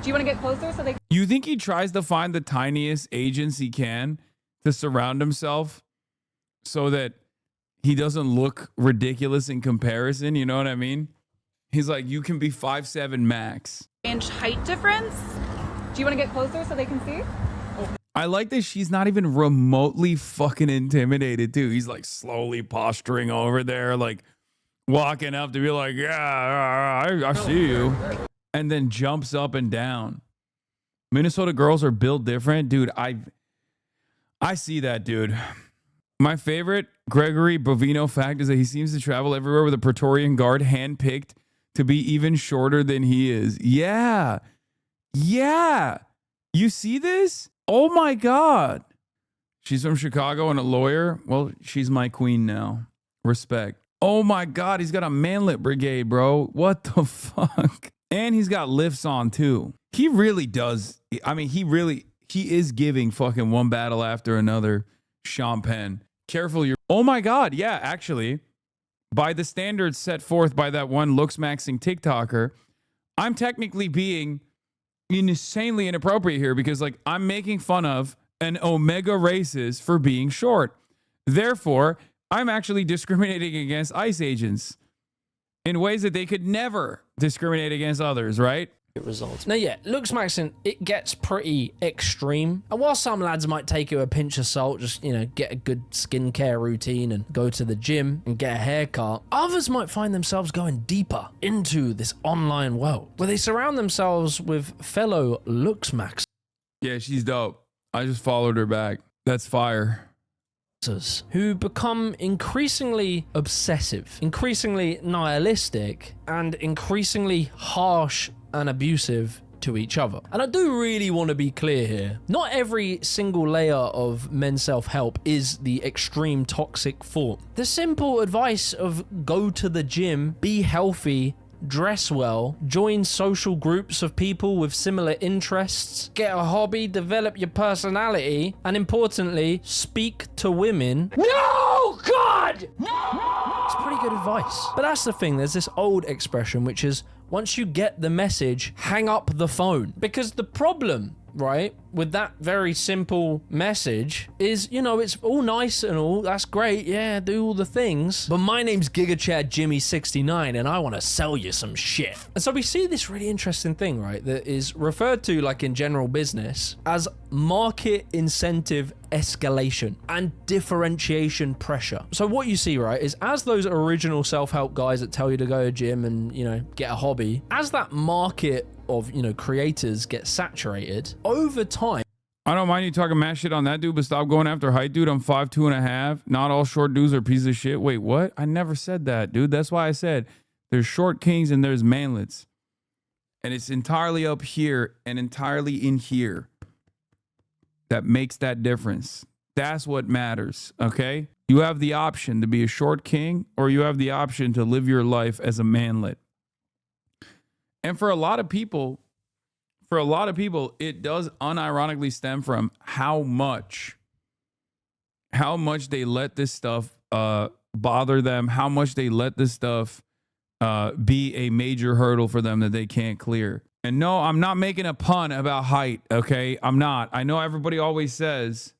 Do you want to get closer so they... You think he tries to find the tiniest agents he can to surround himself so that he doesn't look ridiculous in comparison? You know what I mean? He's like, you can be 5'7" max. Inch height difference? Do you want to get closer so they can see? I like that she's not even remotely fucking intimidated too. He's like slowly posturing over there, like walking up to be like, yeah, I see you. And then jumps up and down. Minnesota girls are built different. Dude, I see that, dude. My favorite Gregory Bovino fact is that he seems to travel everywhere with a Praetorian Guard handpicked to be even shorter than he is. Yeah. Yeah. You see this? Oh my God. She's from Chicago and a lawyer. Well, she's my queen now. Respect. Oh my God. He's got a manlet brigade, bro. What the fuck? And he's got lifts on too. He really does. I mean, he is giving fucking one battle after another. Champagne. Careful. Oh my God. Yeah, actually. By the standards set forth by that one LooksMaxxing TikToker, I'm technically being insanely inappropriate here because, like, I'm making fun of an omega racist for being short. Therefore, I'm actually discriminating against ICE agents in ways that they could never discriminate against others, right? results. Now, yeah, LooksMaxxing, it gets pretty extreme. And while some lads might take it with a pinch of salt, just, you know, get a good skincare routine and go to the gym and get a haircut, others might find themselves going deeper into this online world where they surround themselves with fellow LooksMaxxers. Yeah, she's dope. I just followed her back. That's fire. Who become increasingly obsessive, increasingly nihilistic, and increasingly harsh and abusive to each other. And I do really want to be clear here. Not every single layer of men's self-help is the extreme toxic form. The simple advice of go to the gym, be healthy, dress well, join social groups of people with similar interests, get a hobby, develop your personality, and importantly, speak to women. No, God! No! It's pretty good advice. But that's the thing, there's this old expression which is, once you get the message, hang up the phone. Because the problem, right, with that very simple message is, you know, it's all nice and all, that's great, yeah, do all the things, but my name's GigaChad Jimmy69 and I want to sell you some shit. And so we see this really interesting thing, right, that is referred to, like in general business, as market incentive escalation and differentiation pressure. So what you see, right, is as those original self-help guys that tell you to go to a gym and, you know, get a hobby, as that market of, you know, creators get saturated over time. I don't mind you talking mad shit on that dude, but stop going after height, dude. I'm 5'2.5". Not all short dudes are pieces of shit. Wait, what? I never said that, dude. That's why I said there's short kings and there's manlets. And it's entirely up here and entirely in here that makes that difference. That's what matters, okay? You have the option to be a short king or you have the option to live your life as a manlet. And for a lot of people, it does unironically stem from how much they let this stuff bother them, how much they let this stuff be a major hurdle for them that they can't clear. And no, I'm not making a pun about height, okay? I'm not. I know everybody always says,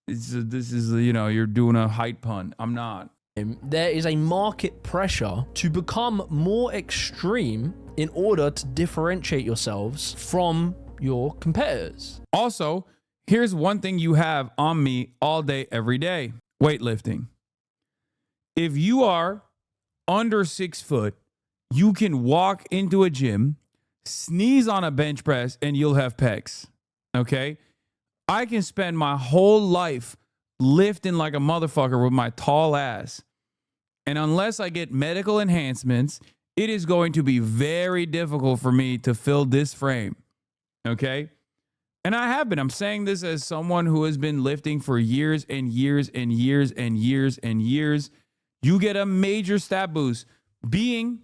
this is, you know, you're doing a height pun. I'm not. There is a market pressure to become more extreme in order to differentiate yourselves from your competitors. Also, here's one thing you have on me all day, every day. Weightlifting. If you are under 6 foot, you can walk into a gym, sneeze on a bench press, and you'll have pecs. Okay? I can spend my whole life lifting like a motherfucker with my tall ass. And unless I get medical enhancements, it is going to be very difficult for me to fill this frame. Okay? And I have been. I'm saying this as someone who has been lifting for years and years and years and years and years. You get a major stat boost. Being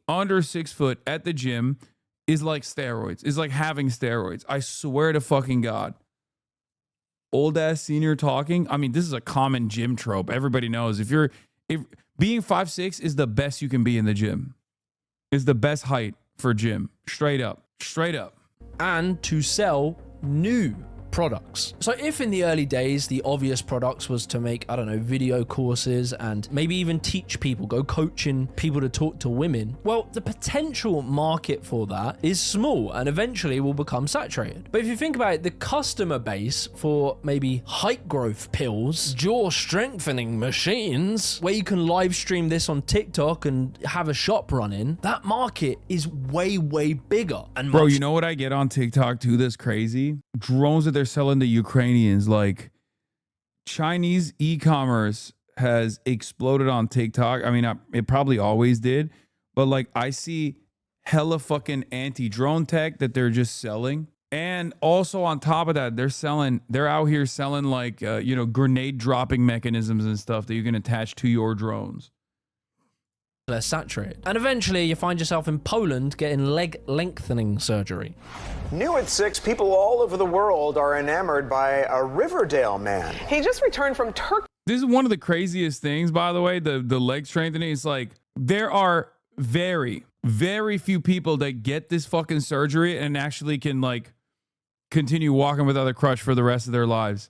under 6 foot at the gym is like steroids. It's like having steroids. I swear to fucking God. Old ass senior talking. I mean, this is a common gym trope. Everybody knows if being 5'6" is the best you can be in the gym. Is the best height for gym. Straight up. Straight up. And to sell new products. So if in the early days the obvious products was to make, I don't know, video courses and maybe even teach people, go coaching people to talk to women, well, the potential market for that is small and eventually will become saturated. But if you think about it, the customer base for maybe height growth pills, jaw strengthening machines, where you can live stream this on TikTok and have a shop running, that market is way, way bigger. And bro, you know what I get on TikTok too that's crazy? Drones that they're selling to Ukrainians. Like, Chinese e-commerce has exploded on TikTok. I mean, it probably always did, but like I see hella fucking anti-drone tech that they're just selling. And also on top of that, they're out here selling like, you know, grenade dropping mechanisms and stuff that you can attach to your drones. Less saturated. And eventually you find yourself in Poland getting leg lengthening surgery. New at 6, people all over the world are enamored by a Riverdale man. He just returned from Turkey. This is one of the craziest things, by the way, the leg strengthening. It's like there are very, very few people that get this fucking surgery and actually can like continue walking without a crutch for the rest of their lives.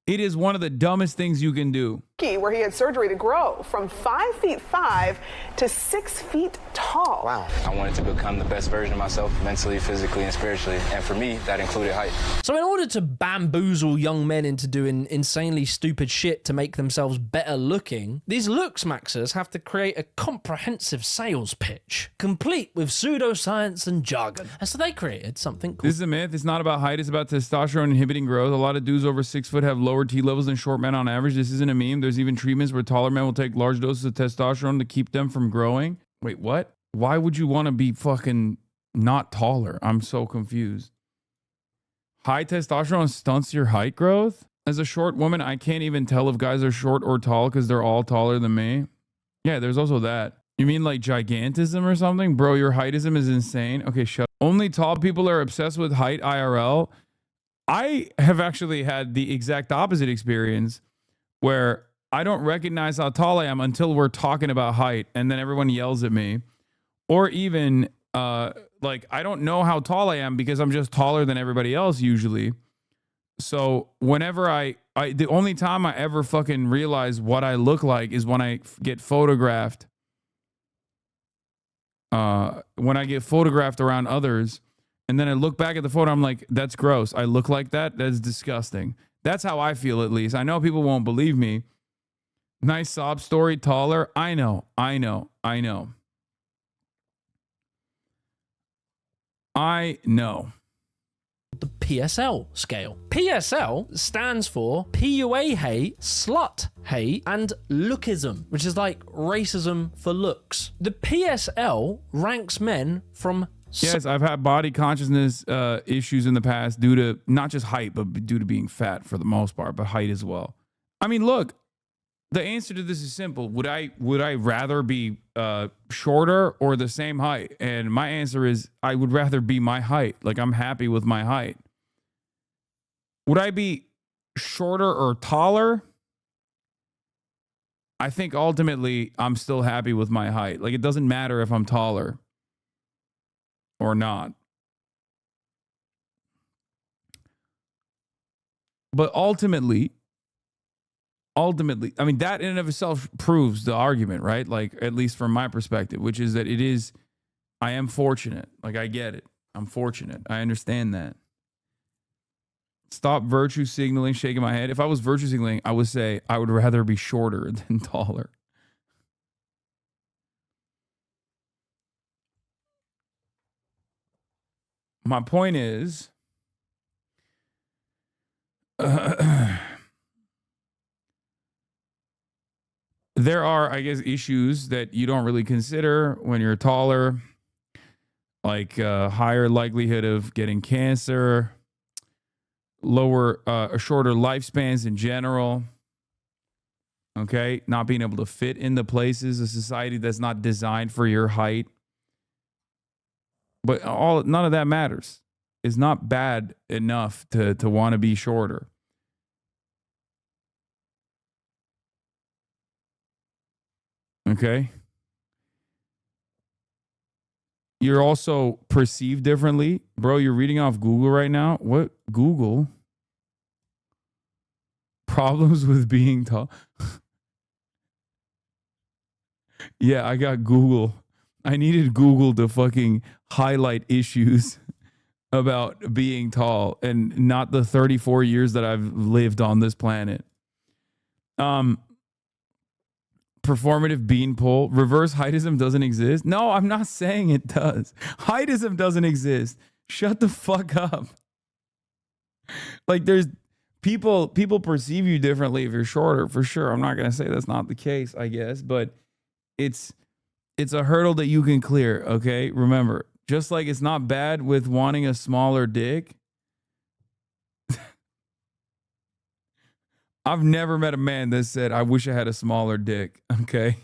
It is one of the dumbest things you can do. where he had surgery to grow from 5'5" to 6 feet tall. Wow. I wanted to become the best version of myself, mentally, physically, and spiritually. And for me, that included height. So in order to bamboozle young men into doing insanely stupid shit to make themselves better looking, these LooksMaxxers have to create a comprehensive sales pitch, complete with pseudoscience and jargon. And so they created something called... This is a myth. It's not about height. It's about testosterone inhibiting growth. A lot of dudes over 6 foot have lower T levels than short men on average. This isn't a meme. There's even treatments where taller men will take large doses of testosterone to keep them from growing. Wait, what? Why would you want to be fucking not taller? I'm so confused. High testosterone stunts your height growth? As a short woman, I can't even tell if guys are short or tall because they're all taller than me. Yeah, there's also that. You mean like gigantism or something? Bro, your heightism is insane. Okay, shut up. Only tall people are obsessed with height IRL. I have actually had the exact opposite experience where I don't recognize how tall I am until we're talking about height and then everyone yells at me. Or even like I don't know how tall I am because I'm just taller than everybody else usually. So whenever I the only time I ever fucking realize what I look like is when I get photographed. When I get photographed around others and then I look back at the photo, I'm like, that's gross. I look like that? That's disgusting. That's how I feel, at least. I know people won't believe me. Nice sob story, taller. I know. I know. The PSL scale. PSL stands for PUA hate, slut hate, and lookism, which is like racism for looks. The PSL ranks men from... Yes, I've had body consciousness issues in the past due to not just height, but due to being fat for the most part, but height as well. I mean, look, the answer to this is simple. Would I rather be shorter or the same height? And my answer is I would rather be my height. Like, I'm happy with my height. Would I be shorter or taller? I think ultimately I'm still happy with my height. Like, it doesn't matter if I'm taller or not. But ultimately, I mean, that in and of itself proves the argument, right? Like, at least from my perspective, which is that I am fortunate. Like, I get it. I'm fortunate. I understand that. Stop virtue signaling, shaking my head. If I was virtue signaling, I would say I would rather be shorter than taller. My point is, there are, I guess, issues that you don't really consider when you're taller, like higher likelihood of getting cancer, shorter lifespans in general. Okay, not being able to fit into places, a society that's not designed for your height. But none of that matters. It's not bad enough to want to be shorter. Okay. You're also perceived differently. Bro, you're reading off Google right now. What? Google? Problems with being tall. Yeah, I got Google. I needed Google to fucking highlight issues about being tall and not the 34 years that I've lived on this planet. Performative beanpole. Reverse heightism doesn't exist. No, I'm not saying it does. Heightism doesn't exist. Shut the fuck up. Like, there's people perceive you differently if you're shorter, for sure. I'm not going to say that's not the case, I guess, but it's a hurdle that you can clear, okay? Remember, just like it's not bad with wanting a smaller dick, I've never met a man that said, I wish I had a smaller dick, okay?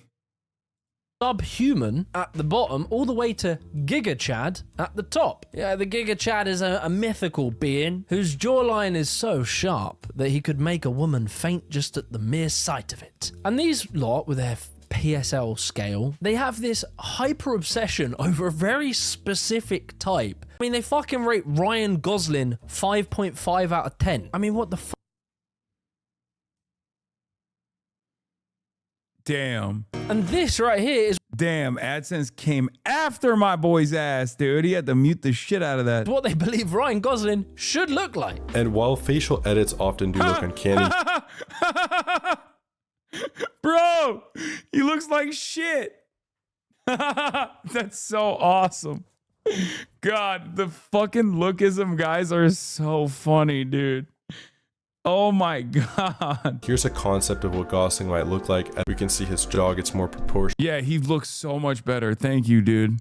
Subhuman at the bottom, all the way to Giga Chad at the top. Yeah, the Giga Chad is a mythical being whose jawline is so sharp that he could make a woman faint just at the mere sight of it. And these lot, with their PSL scale, they have this hyper obsession over a very specific type. I mean, they fucking rate Ryan Gosling 5.5 out of 10. I mean, what the fuck? Damn. And this right here is damn. AdSense came after my boy's ass, dude. He had to mute the shit out of that. what they believe Ryan Gosling should look like. And while facial edits often do look uncanny, bro, he looks like shit. That's so awesome. God, the fucking lookism guys are so funny, dude. Oh my God. here's a concept of what Gosling might look like. As we can see his jaw gets more proportionate. Yeah, he looks so much better. Thank you, dude.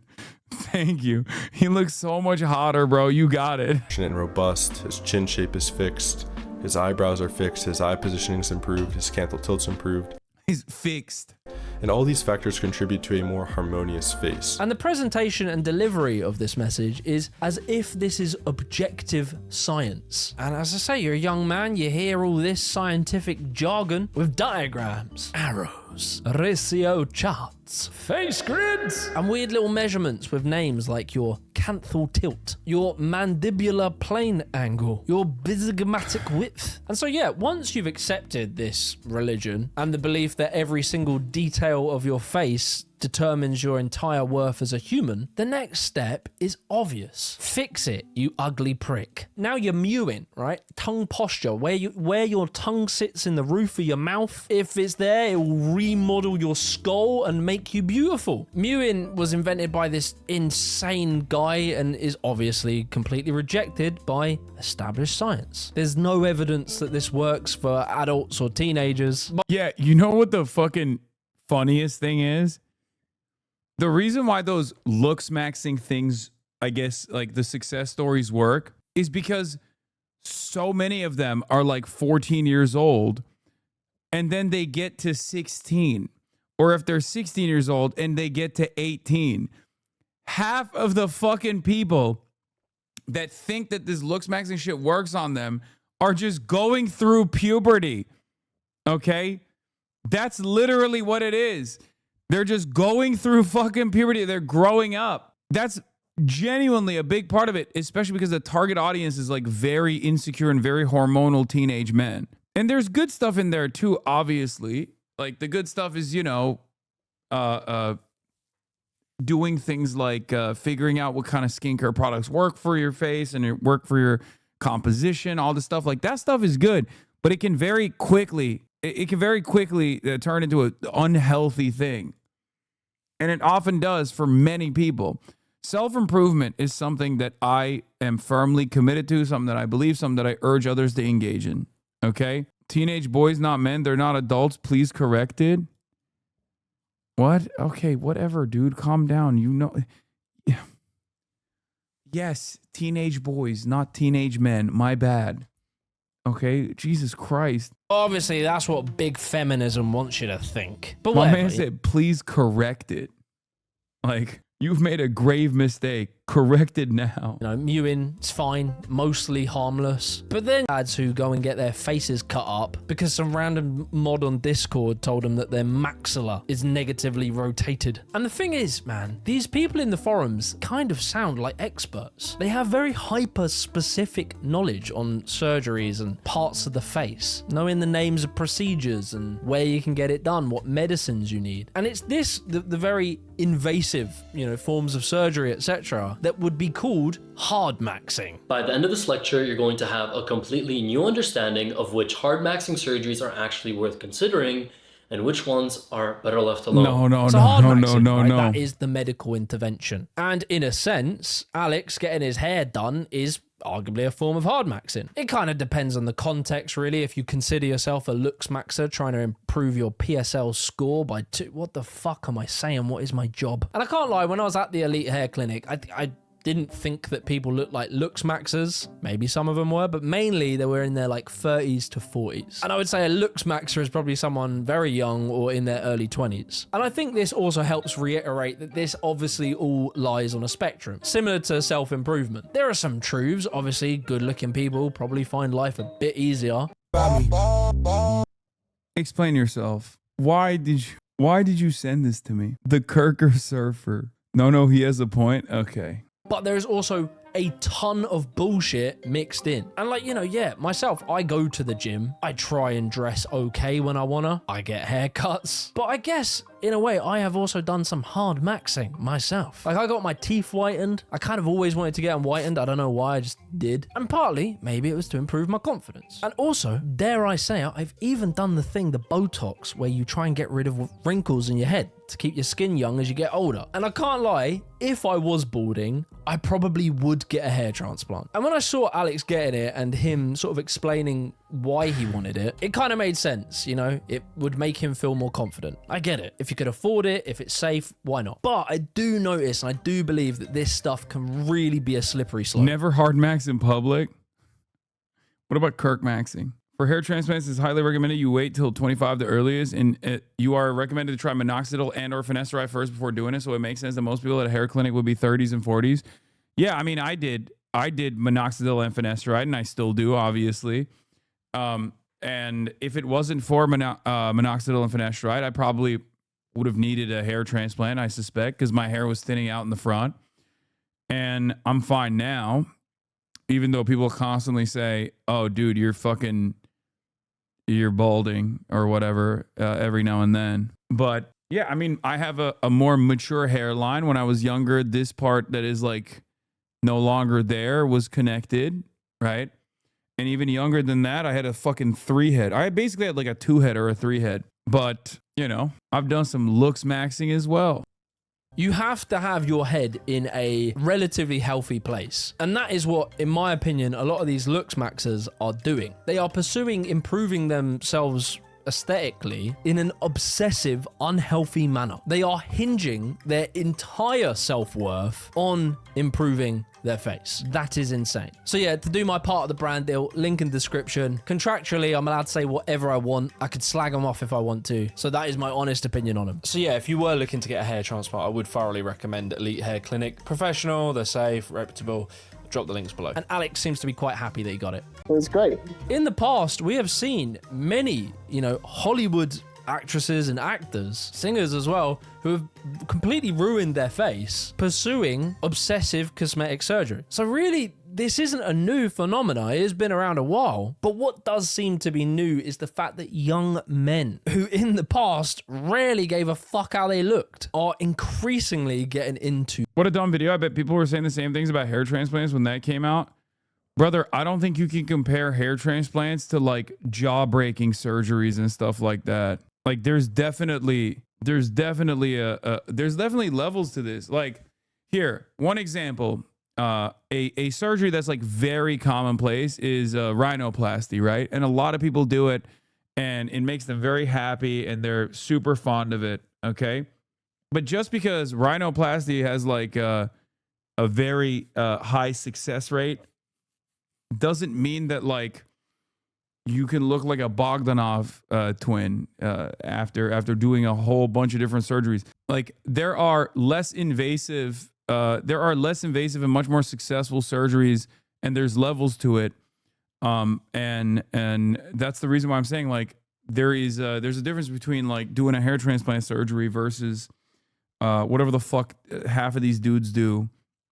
Thank you. He looks so much hotter, bro. You got it. And robust. His chin shape is fixed. His eyebrows are fixed. His eye positioning is improved. His canthal tilt's improved. He's fixed. And all these factors contribute to a more harmonious face. And the presentation and delivery of this message is as if this is objective science. And as I say, you're a young man, you hear all this scientific jargon with diagrams, arrows, ratio charts, face grids, and weird little measurements with names like your canthal tilt, your mandibular plane angle, your bysygmatic width. And so yeah, once you've accepted this religion and the belief that every single detail of your face determines your entire worth as a human, the next step is obvious. Fix it, you ugly prick. Now you're mewing, right? Tongue posture, where your tongue sits in the roof of your mouth. If it's there, it will remodel your skull and make you beautiful. Mewing was invented by this insane guy and is obviously completely rejected by established science. There's no evidence that this works for adults or teenagers. Yeah, you know what the fucking funniest thing is? The reason why those LooksMaxxing things, I guess, like the success stories work is because so many of them are like 14 years old and then they get to 16. Or if they're 16 years old and they get to 18. Half of the fucking people that think that this LooksMaxxing shit works on them are just going through puberty. Okay? That's literally what it is. They're just going through fucking puberty. They're growing up. That's genuinely a big part of it, especially because the target audience is like very insecure and very hormonal teenage men. And there's good stuff in there too, obviously. Like the good stuff is, you know, doing things like figuring out what kind of skincare products work for your face and work for your composition, all the stuff. Like that stuff is good, but it can very quickly turn into an unhealthy thing. And it often does for many people. Self-improvement is something that I am firmly committed to, something that I believe, something that I urge others to engage in. Okay? Teenage boys, not men. They're not adults. Please correct it. What? Okay, whatever, dude. Calm down. You know. Yes, teenage boys, not teenage men. My bad. Okay? Jesus Christ. Obviously, that's what big feminism wants you to think. But my whatever. man said, please correct it. Like, you've made a grave mistake. Correct it now. You know, mewing, it's fine, mostly harmless. But then lads who go and get their faces cut up because some random mod on Discord told them that their maxilla is negatively rotated. And the thing is, man, these people in the forums kind of sound like experts. They have very hyper-specific knowledge on surgeries and parts of the face, knowing the names of procedures and where you can get it done, what medicines you need. And it's this, the very invasive, you know, forms of surgery, etc., that would be called hard maxing. By the end of this lecture, you're going to have a completely new understanding of which hard maxing surgeries are actually worth considering and which ones are better left alone. No. That is the medical intervention. And in a sense, Alex getting his hair done is arguably a form of hard maxing. It kind of depends on the context, really. If you consider yourself a LooksMaxxer trying to improve your PSL score by 2, what the fuck am I saying? What is my job? And I can't lie, when I was at the Elite Hair Clinic, I didn't think that people looked like LooksMaxxers. Maybe some of them were, but mainly they were in their like 30s to 40s. And I would say a LooksMaxxer is probably someone very young or in their early 20s. And I think this also helps reiterate that this obviously all lies on a spectrum, similar to self-improvement. There are some truths. Obviously, good-looking people probably find life a bit easier. Explain yourself. Why did you send this to me? The Kirker surfer. No, he has a point. Okay. But there's also a ton of bullshit mixed in. And like, you know, yeah, myself, I go to the gym. I try and dress okay when I wanna. I get haircuts. But I guess in a way, I have also done some hard maxing myself. Like, I got my teeth whitened. I kind of always wanted to get them whitened. I don't know why, I just did. And partly, maybe it was to improve my confidence. And also, dare I say it, I've even done the thing, the Botox, where you try and get rid of wrinkles in your head to keep your skin young as you get older. And I can't lie, if I was balding, I probably would get a hair transplant. And when I saw Alex getting it and him sort of explaining why he wanted it, it kind of made sense, you know? It would make him feel more confident. I get it. If you could afford it, if it's safe, why not? But I do notice, and I do believe that this stuff can really be a slippery slope. Never hard max in public. What about Kirk maxing? For hair transplants, it's highly recommended you wait till 25 the earliest, and you are recommended to try minoxidil and or finasteride first before doing it. So it makes sense that most people at a hair clinic would be 30s and 40s. Yeah, I mean, I did minoxidil and finasteride, and I still do, obviously. And if it wasn't for minoxidil and finasteride, I probably would have needed a hair transplant, I suspect, because my hair was thinning out in the front. And I'm fine now, even though people constantly say, oh, dude, you're balding or whatever every now and then. But yeah, I mean, I have a more mature hairline. When I was younger, this part that is like no longer there was connected, right? And even younger than that, I had a fucking 3-head. I basically had like a 2-head or a 3-head. But, you know, I've done some LooksMaxxing as well. You have to have your head in a relatively healthy place. And that is what, in my opinion, a lot of these LooksMaxxers are doing. They are pursuing improving themselves aesthetically in an obsessive, unhealthy manner. They are hinging their entire self-worth on improving their face. That is insane. So yeah, to do my part of the brand deal, link in description. Contractually, I'm allowed to say whatever I want. I could slag them off if I want to. So that is my honest opinion on them. So yeah, if you were looking to get a hair transplant, I would thoroughly recommend Elite Hair Clinic. Professional, they're safe, reputable. Drop the links below. And Alex seems to be quite happy that he got it. It was great. In the past, we have seen many, you know, Hollywood actresses and actors, singers as well, who have completely ruined their face pursuing obsessive cosmetic surgery. So really, this isn't a new phenomenon. It has been around a while. But what does seem to be new is the fact that young men who in the past rarely gave a fuck how they looked are increasingly getting into. What a dumb video. I bet people were saying the same things about hair transplants when that came out. Brother, I don't think you can compare hair transplants to like jaw-breaking surgeries and stuff like that. Like there's definitely levels to this. Like here, one example, a surgery that's like very commonplace is rhinoplasty, right? And a lot of people do it and it makes them very happy and they're super fond of it, okay? But just because rhinoplasty has like a very high success rate doesn't mean that like you can look like a Bogdanov twin after doing a whole bunch of different surgeries. Like there are less invasive and much more successful surgeries, and there's levels to it. And that's the reason why I'm saying like there's a difference between like doing a hair transplant surgery versus whatever the fuck half of these dudes do,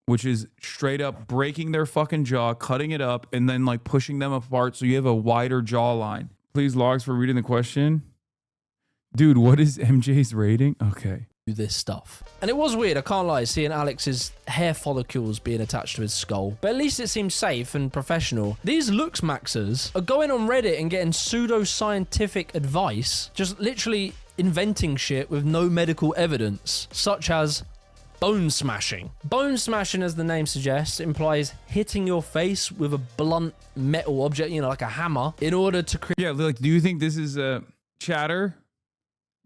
which is straight up breaking their fucking jaw, cutting it up, and then like pushing them apart so you have a wider jawline. Please, Logs, for reading the question. Dude, what is MJ's rating? Okay. This stuff. And it was weird, I can't lie, seeing Alex's hair follicles being attached to his skull. But at least it seems safe and professional. These LooksMaxxers are going on Reddit and getting pseudo-scientific advice, just literally inventing shit with no medical evidence, such as bone smashing. Bone smashing, as the name suggests, implies hitting your face with a blunt metal object, you know, like a hammer, in order to create... Yeah, like, do you think this is a chatter?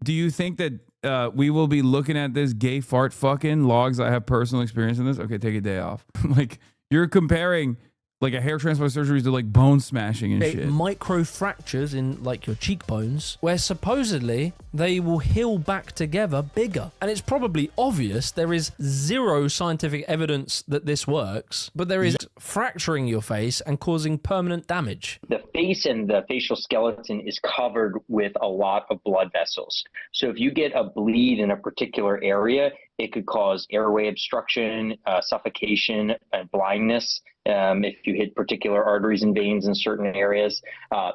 Do you think that we will be looking at this gay fart fucking? Logs, I have personal experience in this. Okay, take a day off. Like, you're comparing like a hair transplant surgery to like bone smashing and shit. Micro fractures in like your cheekbones, where supposedly they will heal back together bigger. And it's probably obvious there is zero scientific evidence that this works, but there is fracturing your face and causing permanent damage. The face and the facial skeleton is covered with a lot of blood vessels. So if you get a bleed in a particular area, it could cause airway obstruction, suffocation, and blindness. If you hit particular arteries and veins in certain areas,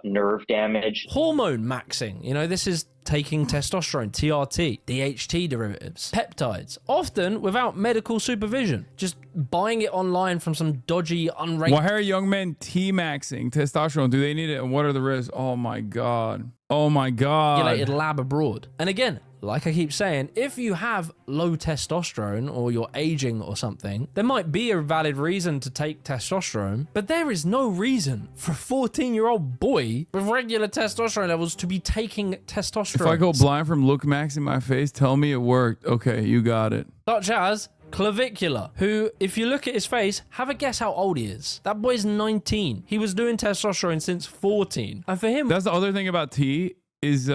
nerve damage. Hormone maxing, you know, this is taking testosterone, TRT, DHT derivatives, peptides, often without medical supervision, just buying it online from some dodgy, unrated... Why are young men T-maxing testosterone? Do they need it? And what are the risks? Oh my God. Oh my God. Regulated lab abroad. And again, like I keep saying, if you have low testosterone or you're aging or something, there might be a valid reason to take testosterone, but there is no reason for a 14-year-old boy with regular testosterone levels to be taking testosterone. If I go blind from LooksMaxxing my face, tell me it worked. Okay, you got it. Such as Clavicular, who, if you look at his face, have a guess how old he is. That boy's 19. He was doing testosterone since 14. And for him... That's the other thing about T is...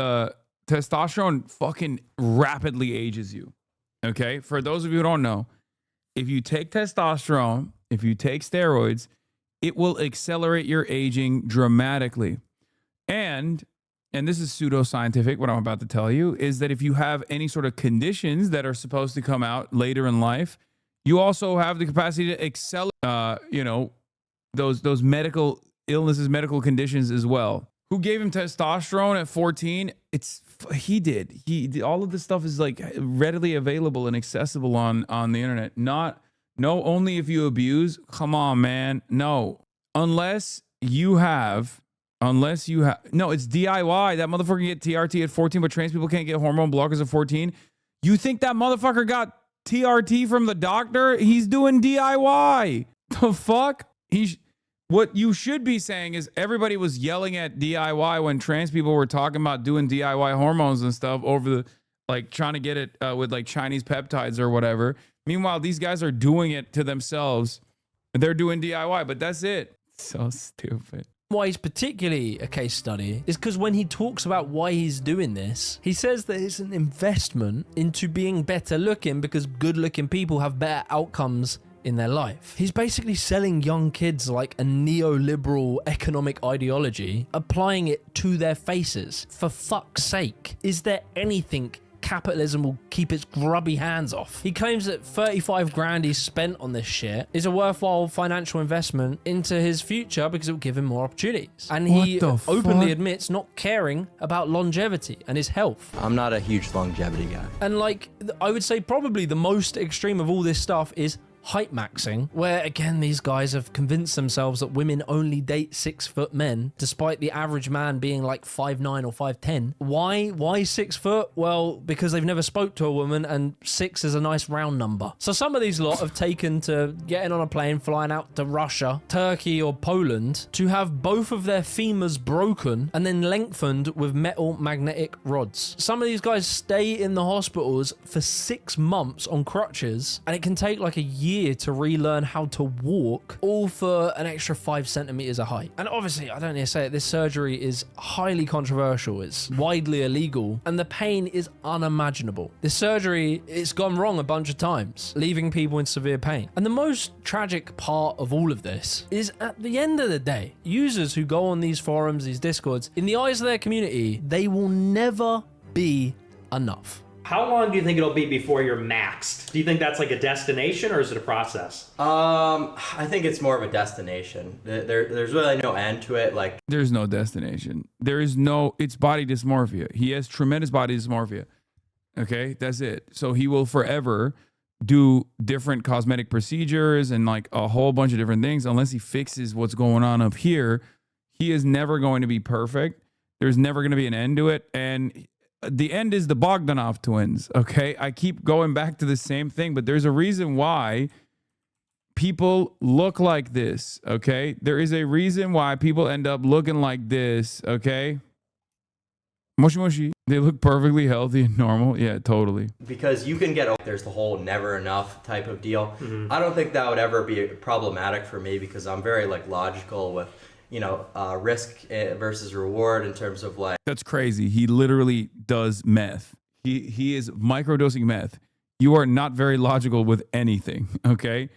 testosterone fucking rapidly ages you. Okay? For those of you who don't know, if you take testosterone, if you take steroids, it will accelerate your aging dramatically. And this is pseudoscientific, what I'm about to tell you, is that if you have any sort of conditions that are supposed to come out later in life, you also have the capacity to accelerate, you know, those medical illnesses, medical conditions as well. Who gave him testosterone at 14? He did. All of this stuff is like readily available and accessible on the internet. Only if you abuse. Come on, man. No. Unless you have, no, it's DIY. That motherfucker can get TRT at 14, but trans people can't get hormone blockers at 14. You think that motherfucker got TRT from the doctor? He's doing DIY. The fuck? What you should be saying is everybody was yelling at DIY when trans people were talking about doing DIY hormones and stuff over the, like, trying to get it with like Chinese peptides or whatever. Meanwhile, these guys are doing it to themselves. They're doing DIY, but that's it. So stupid. Why he's particularly a case study is because when he talks about why he's doing this, he says that it's an investment into being better looking because good looking people have better outcomes in their life. He's basically selling young kids like a neoliberal economic ideology, applying it to their faces. For fuck's sake, is there anything capitalism will keep its grubby hands off? He claims that 35 grand he's spent on this shit is a worthwhile financial investment into his future because it will give him more opportunities. And he openly admits not caring about longevity and his health. I'm not a huge longevity guy. And like, I would say probably the most extreme of all this stuff is height maxing, where again these guys have convinced themselves that women only date 6-foot men, despite the average man being like 5'9" or 5'10". Why 6 foot? Well, because they've never spoke to a woman, and 6 is a nice round number. So some of these lot have taken to getting on a plane, flying out to Russia, Turkey, or Poland to have both of their femurs broken and then lengthened with metal magnetic rods. Some of these guys stay in the hospitals for 6 months on crutches, and it can take like a year to relearn how to walk, all for an extra 5 centimeters of height. And obviously, I don't need to say it, this surgery is highly controversial, it's widely illegal, and the pain is unimaginable. This surgery, it's gone wrong a bunch of times, leaving people in severe pain. And the most tragic part of all of this is, at the end of the day, users who go on these forums, these discords, in the eyes of their community, they will never be enough. How long do you think it'll be before you're maxed? Do you think that's like a destination or is it a process? I think it's more of a destination. There's really no end to it. Like, there's no destination. It's body dysmorphia. He has tremendous body dysmorphia. Okay, that's it. So he will forever do different cosmetic procedures and like a whole bunch of different things unless he fixes what's going on up here. He is never going to be perfect. There's never going to be an end to it. And the end is the Bogdanov twins, okay? I keep going back to the same thing, but there's a reason why people look like this, okay? There is a reason why people end up looking like this, okay? Moshi moshi. They look perfectly healthy and normal. Yeah, totally. Because you can get, there's the whole never enough type of deal. I don't think that would ever be problematic for me because I'm very like logical with risk versus reward in terms of like. That's crazy. He literally does meth. He is microdosing meth. You are not very logical with anything, okay?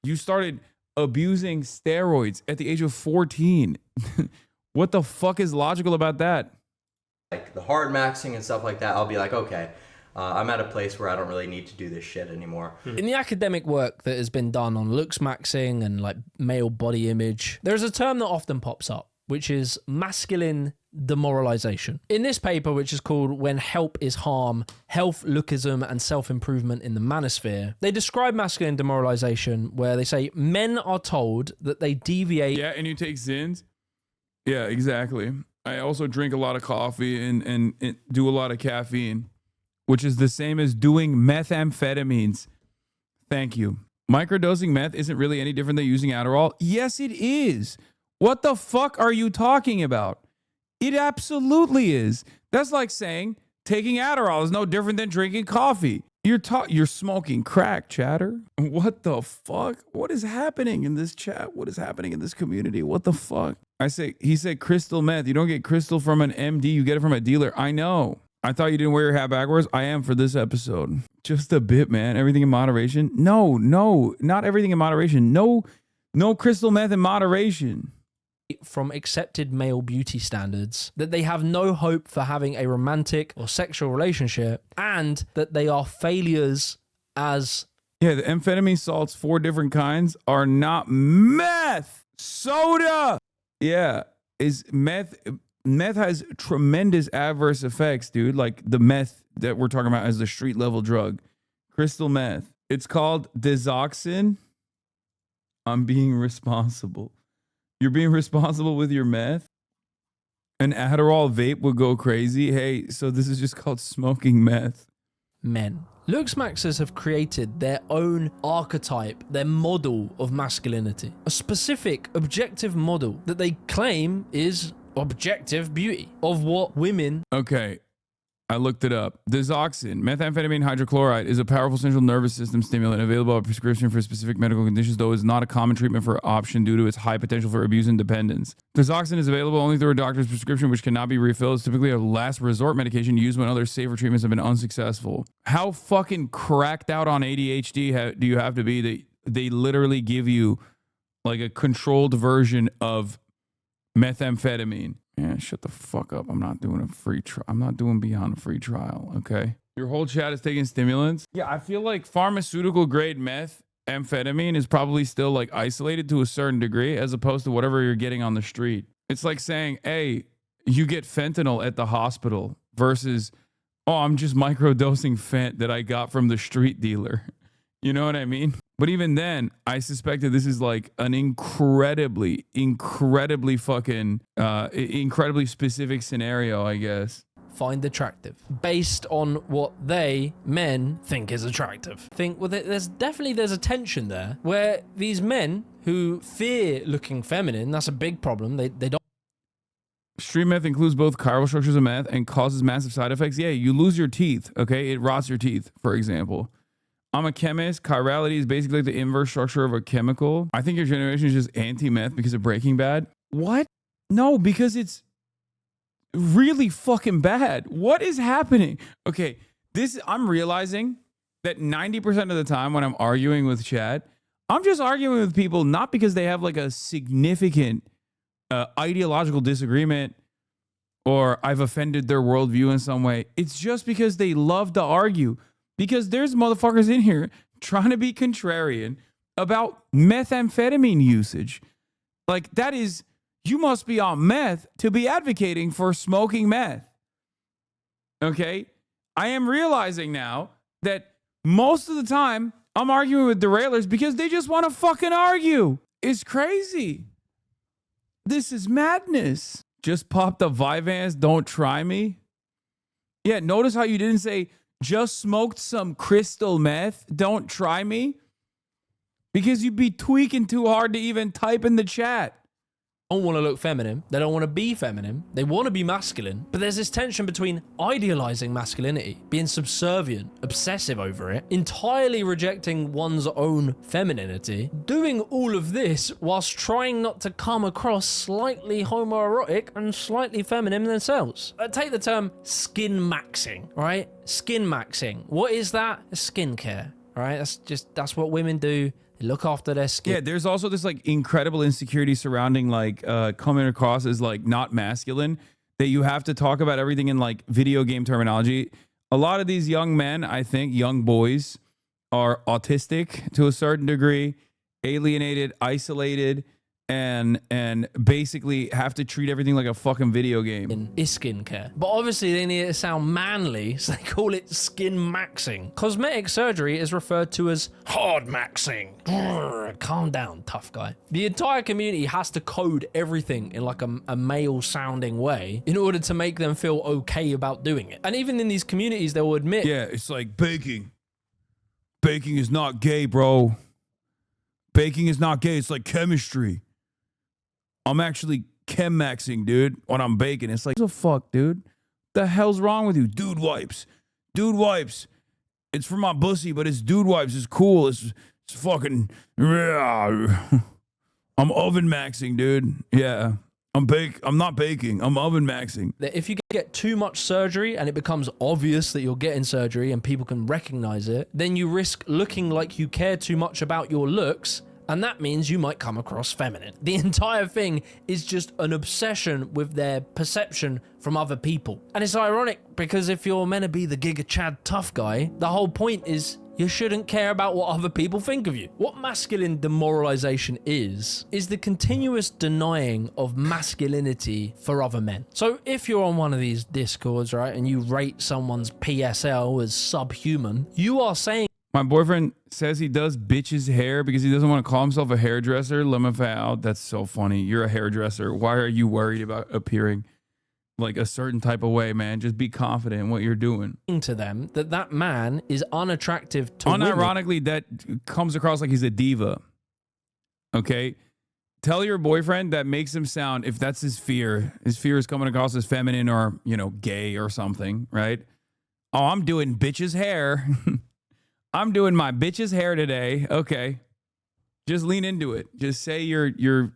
You started abusing steroids at the age of 14. What the fuck is logical about that? Like the hard maxing and stuff like that, I'll be like, okay, I'm at a place where I don't really need to do this shit anymore. In the academic work that has been done on LooksMaxxing and like male body image, there's a term that often pops up, which is masculine demoralization. In this paper, which is called When Help is Harm, Health, Lookism and Self-Improvement in the Manosphere, they describe masculine demoralization where they say men are told that they deviate. Yeah, and you take Zins? Yeah, exactly. I also drink a lot of coffee and do a lot of caffeine, which is the same as doing methamphetamines. Thank you. Microdosing meth isn't really any different than using Adderall. Yes, it is. What the fuck are you talking about? It absolutely is. That's like saying taking Adderall is no different than drinking coffee. You're smoking crack, chatter. What the fuck? What is happening in this chat? What is happening in this community? What the fuck? He said crystal meth. You don't get crystal from an MD. You get it from a dealer. I know. I thought you didn't wear your hat backwards. I am for this episode. Just a bit, man. Everything in moderation. No, not everything in moderation. No crystal meth in moderation. From accepted male beauty standards, that they have no hope for having a romantic or sexual relationship, and that they are failures as... Yeah, the amphetamine salts, 4 different kinds, are not meth. Soda. Yeah, is meth... Meth has tremendous adverse effects, dude. Like the meth that we're talking about as the street level drug. Crystal meth. It's called Dizoxin. I'm being responsible. You're being responsible with your meth? An Adderall vape would go crazy. Hey, so this is just called smoking meth. Men. LooksMaxxers have created their own archetype, their model of masculinity. A specific, objective model that they claim is objective beauty of what women... Okay, I looked it up. Dizoxin, methamphetamine hydrochloride, is a powerful central nervous system stimulant available by prescription for specific medical conditions, though is not a common treatment for option due to its high potential for abuse and dependence. Dizoxin is available only through a doctor's prescription, which cannot be refilled. It's typically a last resort medication used when other safer treatments have been unsuccessful. How fucking cracked out on ADHD do you have to be that they literally give you like a controlled version of methamphetamine? Yeah, shut the fuck up. I'm not doing a free trial. I'm not doing beyond a free trial, okay? Your whole chat is taking stimulants. Yeah, I feel like pharmaceutical grade methamphetamine is probably still like isolated to a certain degree as opposed to whatever you're getting on the street. It's like saying, hey, you get fentanyl at the hospital versus, oh, I'm just microdosing fent that I got from the street dealer. You know what I mean? But even then, I suspect that this is like an incredibly fucking, incredibly specific scenario, I guess. Find attractive based on what they, men, think is attractive. Think with it, there's a tension there where these men who fear looking feminine, that's a big problem. They don't. Street meth includes both chiral structures of meth and causes massive side effects. Yeah, you lose your teeth, okay? It rots your teeth, for example. I'm a chemist. Chirality is basically the inverse structure of a chemical. I think your generation is just anti-meth because of Breaking Bad. What? No, because it's really fucking bad. What is happening? Okay, I'm realizing that 90% of the time when I'm arguing with chat, I'm just arguing with people not because they have like a significant ideological disagreement or I've offended their worldview in some way. It's just because they love to argue. Because there's motherfuckers in here trying to be contrarian about methamphetamine usage. Like that is, you must be on meth to be advocating for smoking meth. Okay? I am realizing now that most of the time I'm arguing with derailers because they just want to fucking argue. It's crazy. This is madness. Just pop the Vyvanse, don't try me. Yeah, notice how you didn't say, just smoked some crystal meth, don't try me. Because you'd be tweaking too hard to even type in the chat. don't want to look feminine. They don't want to be feminine. They want to be masculine. But there's this tension between idealizing masculinity, being subservient, obsessive over it, entirely rejecting one's own femininity, doing all of this whilst trying not to come across slightly homoerotic and slightly feminine themselves. Take the term skin maxing, right? Skin maxing. What is that? Skincare, right? That's what women do. They look after their skin. Yeah, there's also this like incredible insecurity surrounding like coming across as like not masculine, that you have to talk about everything in like video game terminology. A lot of these young men, I think, young boys, are autistic to a certain degree, alienated, isolated, and basically have to treat everything like a fucking video game. Is skincare. But obviously they need it to sound manly, so they call it skin maxing. Cosmetic surgery is referred to as hard maxing. Calm down, tough guy. The entire community has to code everything in like a male sounding way in order to make them feel okay about doing it. And even in these communities, they will admit, yeah, it's like baking. Baking is not gay, bro. Baking is not gay. It's like chemistry. I'm actually chem maxing, dude, when I'm baking. It's like, what the fuck, dude? The hell's wrong with you? Dude wipes. Dude wipes. It's for my pussy, but it's dude wipes. It's cool. It's fucking... I'm oven maxing, dude. Yeah. I'm not baking. I'm oven maxing. That if you get too much surgery and it becomes obvious that you're getting surgery and people can recognize it, then you risk looking like you care too much about your looks, and that means you might come across feminine. The entire thing is just an obsession with their perception from other people. And it's ironic because if you're meant to be the Giga Chad tough guy, the whole point is you shouldn't care about what other people think of you. What masculine demoralization is the continuous denying of masculinity for other men. So if you're on one of these discords, right, and you rate someone's PSL as subhuman, you are saying, my boyfriend says he does bitch's hair because he doesn't want to call himself a hairdresser. Let me find out. That's so funny. You're a hairdresser. Why are you worried about appearing like a certain type of way, man? Just be confident in what you're doing. To them that man is unattractive to women. Unironically, that comes across like he's a diva. Okay? Tell your boyfriend that makes him sound, if that's his fear is coming across as feminine or, you know, gay or something, right? Oh, I'm doing bitch's hair. I'm doing my bitch's hair today. Okay. Just lean into it. Just say you're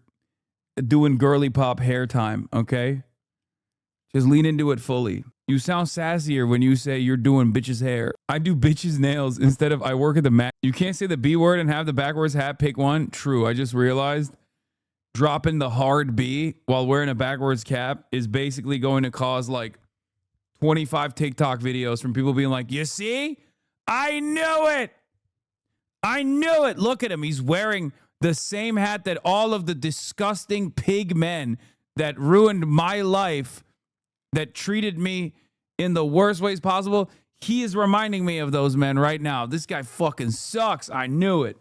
doing girly pop hair time, okay? Just lean into it fully. You sound sassier when you say you're doing bitch's hair. I do bitch's nails instead of I work at the Mac. You can't say the B word and have the backwards hat. Pick one. True. I just realized dropping the hard B while wearing a backwards cap is basically going to cause like 25 TikTok videos from people being like, you see? I knew it. I knew it. Look at him. He's wearing the same hat that all of the disgusting pig men that ruined my life, that treated me in the worst ways possible. He is reminding me of those men right now. This guy fucking sucks. I knew it.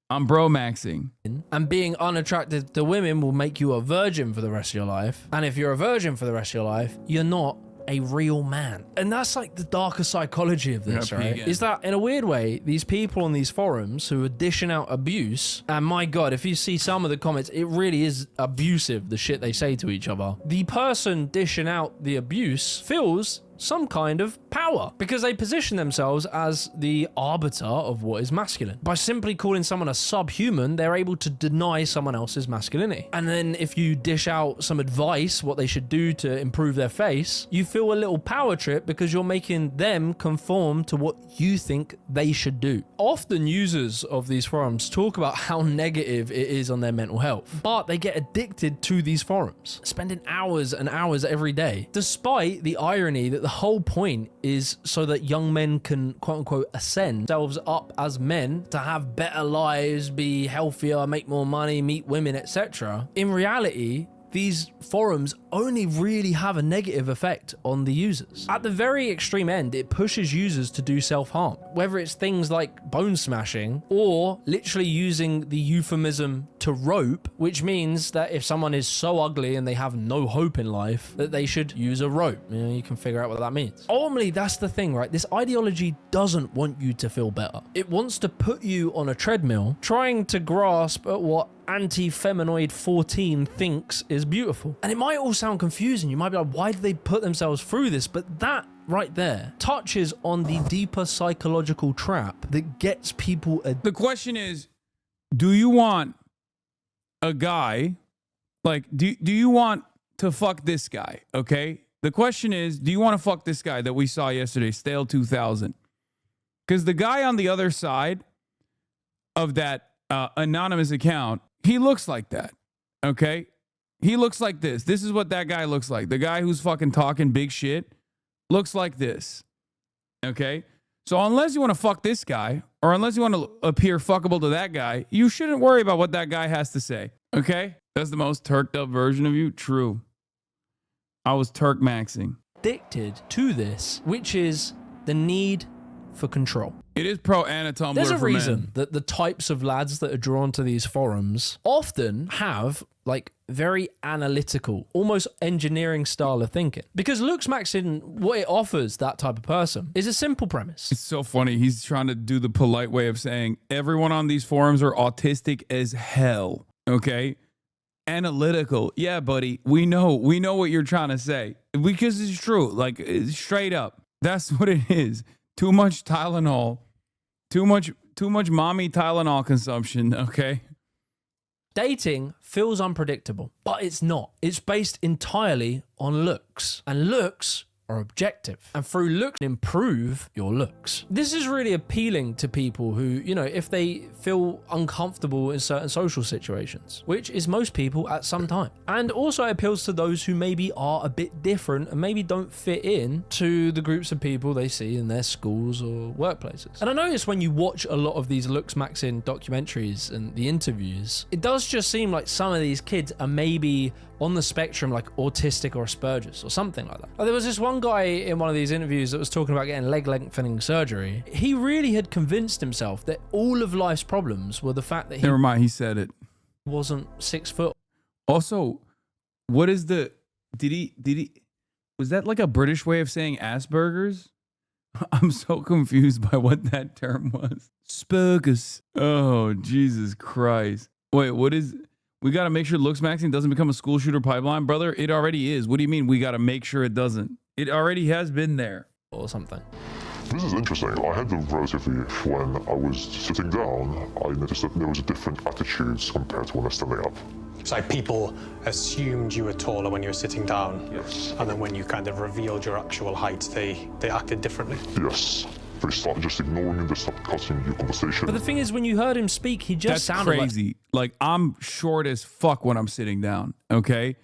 I'm bro-maxing. And being unattractive to women will make you a virgin for the rest of your life. And if you're a virgin for the rest of your life, you're not a real man. And that's like the darker psychology of this, right? Is that in a weird way, these people on these forums who are dishing out abuse, and my God, if you see some of the comments, it really is abusive, the shit they say to each other. The person dishing out the abuse feels some kind of power because they position themselves as the arbiter of what is masculine. By simply calling someone a subhuman, they're able to deny someone else's masculinity. And then if you dish out some advice, what they should do to improve their face, you feel a little power trip because you're making them conform to what you think they should do. Often users of these forums talk about how negative it is on their mental health, but they get addicted to these forums, spending hours and hours every day, despite the irony that the whole point is so that young men can quote-unquote ascend themselves up as men to have better lives, be healthier, make more money, meet women, etc. In reality, these forums only really have a negative effect on the users. At the very extreme end, it pushes users to do self-harm, whether it's things like bone smashing or literally using the euphemism to rope, which means that if someone is so ugly and they have no hope in life, that they should use a rope. You know, you can figure out what that means. Ultimately, that's the thing, right? This ideology doesn't want you to feel better. It wants to put you on a treadmill, trying to grasp at what anti-feminoid 14 thinks is beautiful. And it might all sound confusing. You might be like, why do they put themselves through this? But that right there touches on the deeper psychological trap that gets people. The question is, do you want a guy, like, do you want to fuck this guy? Okay. The question is, do you want to fuck this guy that we saw yesterday, Stale 2000? Because the guy on the other side of that anonymous account, he looks like that. Okay. He looks like this. This is what that guy looks like. The guy who's fucking talking big shit looks like this. Okay. So unless you want to fuck this guy, or unless you want to appear fuckable to that guy, you shouldn't worry about what that guy has to say. Okay. That's the most turked up version of you. True. I was LooksMaxxing. Addicted to this, which is the need for control. It is pro Anatumblr. There's a for reason men. that the types of lads that are drawn to these forums often have like very analytical, almost engineering style of thinking. Because LooksMaxxing, what it offers that type of person is a simple premise. It's so funny. He's trying to do the polite way of saying everyone on these forums are autistic as hell. Okay. Analytical. Yeah, buddy. We know what you're trying to say, because it's true. Like, straight up. That's what it is. Too much Tylenol. Too much mommy Tylenol consumption. Okay. Dating feels unpredictable, but it's not. It's based entirely on looks, and looks are objective, and through looks improve your looks. This is really appealing to people who, you know, if they feel uncomfortable in certain social situations, which is most people at some time. And also it appeals to those who maybe are a bit different and maybe don't fit in to the groups of people they see in their schools or workplaces. And I notice when you watch a lot of these LooksMaxxing documentaries and the interviews, it does just seem like some of these kids are maybe on the spectrum, like autistic or Asperger's or something like that. Like, there was this one guy in one of these interviews that was talking about getting leg lengthening surgery. He really had convinced himself that all of life's problems were the fact that he Never mind, he said it. wasn't 6 foot. Also, what is the did he was that like a British way of saying Asperger's? I'm so confused by what that term was. Spurgus. Oh, Jesus Christ. Wait, what is we got to make sure LooksMaxxing doesn't become a school shooter pipeline, brother? It already is. What do you mean we got to make sure it doesn't? It already has been there. Or something. This is interesting. I had the relatively, when I was sitting down, I noticed that there was a different attitudes compared to when I was standing up. It's like people assumed you were taller when you were sitting down. Yes. And then when you kind of revealed your actual height, they acted differently. Yes. They started just ignoring you, they stopped cutting your conversation. But the thing is, when you heard him speak, he just sounded crazy. Like, I'm short as fuck when I'm sitting down, okay?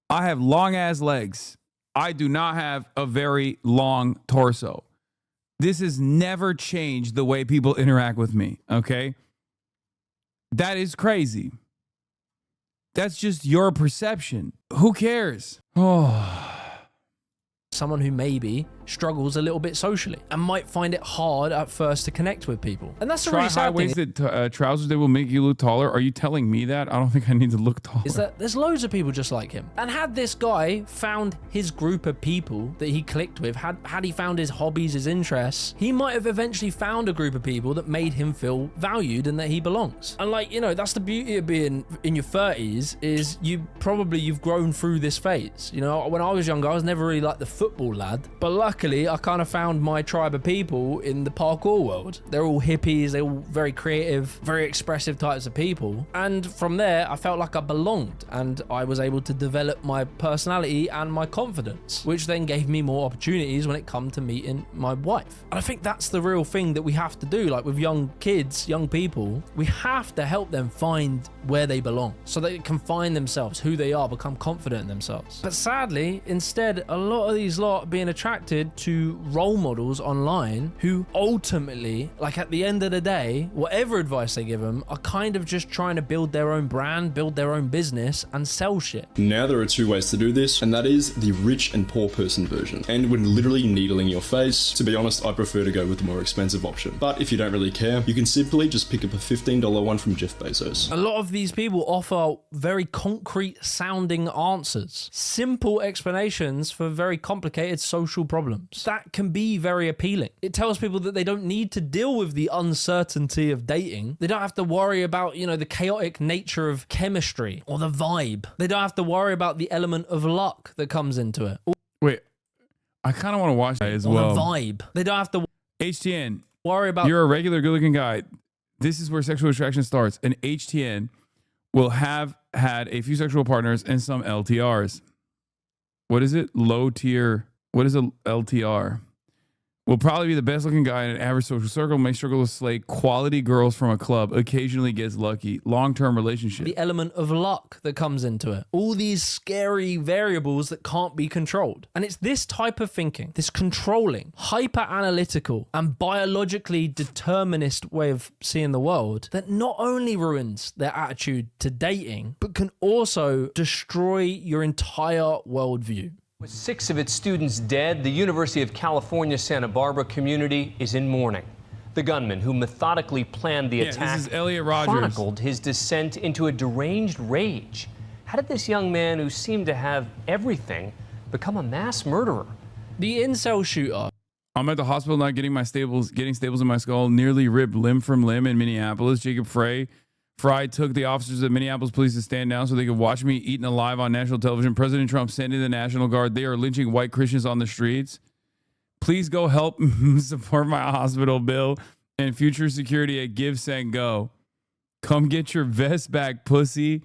I have long ass legs. I do not have a very long torso. This has never changed the way people interact with me, okay? That is crazy. That's just your perception. Who cares? Oh. Someone who maybe struggles a little bit socially and might find it hard at first to connect with people. And that's a really sad thing. High-waisted trousers that will make you look taller. Are you telling me that? I don't think I need to look taller. Is that there's loads of people just like him. And had this guy found his group of people that he clicked with, had he found his hobbies, his interests, he might have eventually found a group of people that made him feel valued and that he belongs. And like, you know, that's the beauty of being in your 30s, is you've grown through this phase. You know, when I was younger, I was never really like the football lad, but luckily I kind of found my tribe of people in the parkour world. They're all hippies, they're all very creative, very expressive types of people, and from there I felt like I belonged, and I was able to develop my personality and my confidence, which then gave me more opportunities when it come to meeting my wife. And I think that's the real thing that we have to do, like with young kids, young people, we have to help them find where they belong so they can find themselves, who they are, become confident in themselves. But sadly, instead, a lot of these lot being attracted to role models online who ultimately, like at the end of the day, whatever advice they give them, are kind of just trying to build their own brand, build their own business, and sell shit. Now there are two ways to do this, and that is the rich and poor person version. And when literally needling your face, to be honest, I prefer to go with the more expensive option. But if you don't really care, you can simply just pick up a $15 one from Jeff Bezos. A lot of these people offer very concrete sounding answers, simple explanations for very complicated complicated social problems. That can be very appealing. It tells people that they don't need to deal with the uncertainty of dating. They don't have to worry about, you know, the chaotic nature of chemistry or the vibe. They don't have to worry about the element of luck that comes into it. Wait, I kind of want to watch that as Or well. the vibe. They don't have to HTN. worry about... You're a regular good-looking guy. This is where sexual attraction starts. And HTN will have had a few sexual partners and some LTRs. What is it? Low tier. What is a LTR? Will probably be the best looking guy in an average social circle, may struggle to slay quality girls from a club, occasionally gets lucky, long-term relationship. The element of luck that comes into it. All these scary variables that can't be controlled. And it's this type of thinking, this controlling, hyper-analytical, and biologically determinist way of seeing the world that not only ruins their attitude to dating, but can also destroy your entire worldview. With 6 of its students dead, the University of California Santa Barbara community is in mourning. The gunman who methodically planned the attack this is Elliot Rogers. chronicled his descent into a deranged rage. How did this young man who seemed to have everything become a mass murderer? The incel shooter. I'm at the hospital not getting staples in my skull, nearly ripped limb from limb in Minneapolis. Jacob Fry took the officers of Minneapolis police to stand down so they could watch me eaten alive on national television. President Trump sent in the National Guard. They are lynching white Christians on the streets. Please go help support my hospital bill and future security at Give, Send, Go. Come get your vest back, pussy.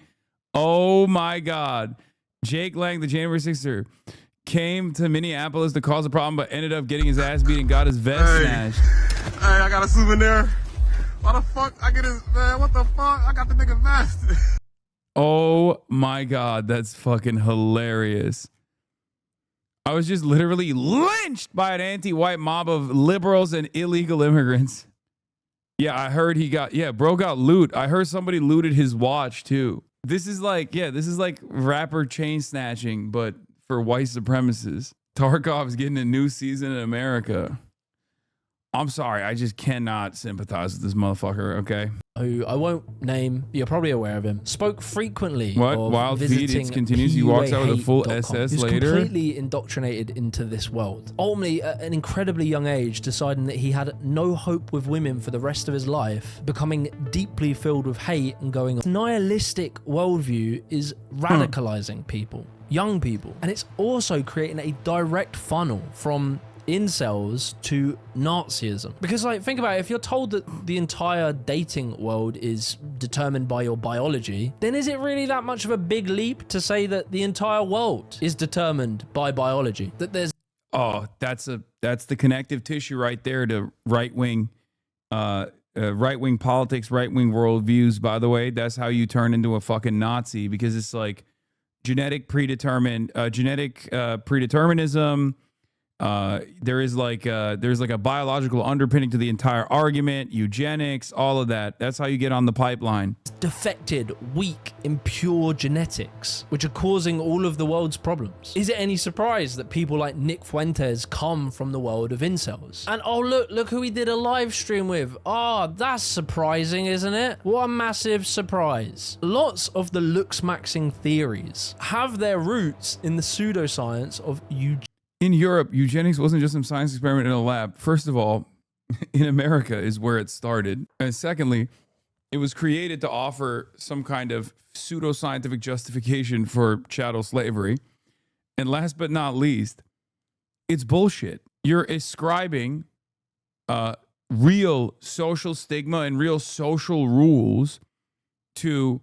Oh my God. Jake Lang, the January 6er, came to Minneapolis to cause a problem, but ended up getting his ass beat and got his vest snatched. Hey, I got a souvenir. Why the fuck I get his, man, what the fuck? I got the nigga vest. Oh my God, that's fucking hilarious. I was just literally lynched by an anti-white mob of liberals and illegal immigrants. Yeah, I heard bro got loot. I heard somebody looted his watch too. This is like rapper chain snatching, but for white supremacists. Tarkov's getting a new season in America. I'm sorry, I just cannot sympathize with this motherfucker, okay? Who I won't name, you're probably aware of him, spoke frequently What? of Wild feed, visiting it continues. He walks out with a full SS He's later. completely indoctrinated into this world. Ultimately, at an incredibly young age, deciding that he had no hope with women for the rest of his life, becoming deeply filled with hate and going on. Nihilistic worldview is radicalizing people, young people. And it's also creating a direct funnel from incels to Nazism. Because like, think about it, if you're told that the entire dating world is determined by your biology, then is it really that much of a big leap to say that the entire world is determined by biology? That there's that's the connective tissue right there to right-wing politics, right-wing worldviews, by the way. That's how you turn into a fucking Nazi, because it's like genetic predeterminism. There's like a biological underpinning to the entire argument, eugenics, all of that. That's how you get on the pipeline. Defected, weak, impure genetics, which are causing all of the world's problems. Is it any surprise that people like Nick Fuentes come from the world of incels? And oh, look who we did a live stream with. Oh, that's surprising, isn't it? What a massive surprise. Lots of the LooksMaxxing theories have their roots in the pseudoscience of eugenics. In Europe, eugenics wasn't just some science experiment in a lab. First of all, in America is where it started. And secondly, it was created to offer some kind of pseudoscientific justification for chattel slavery. And last but not least, it's bullshit. You're ascribing real social stigma and real social rules to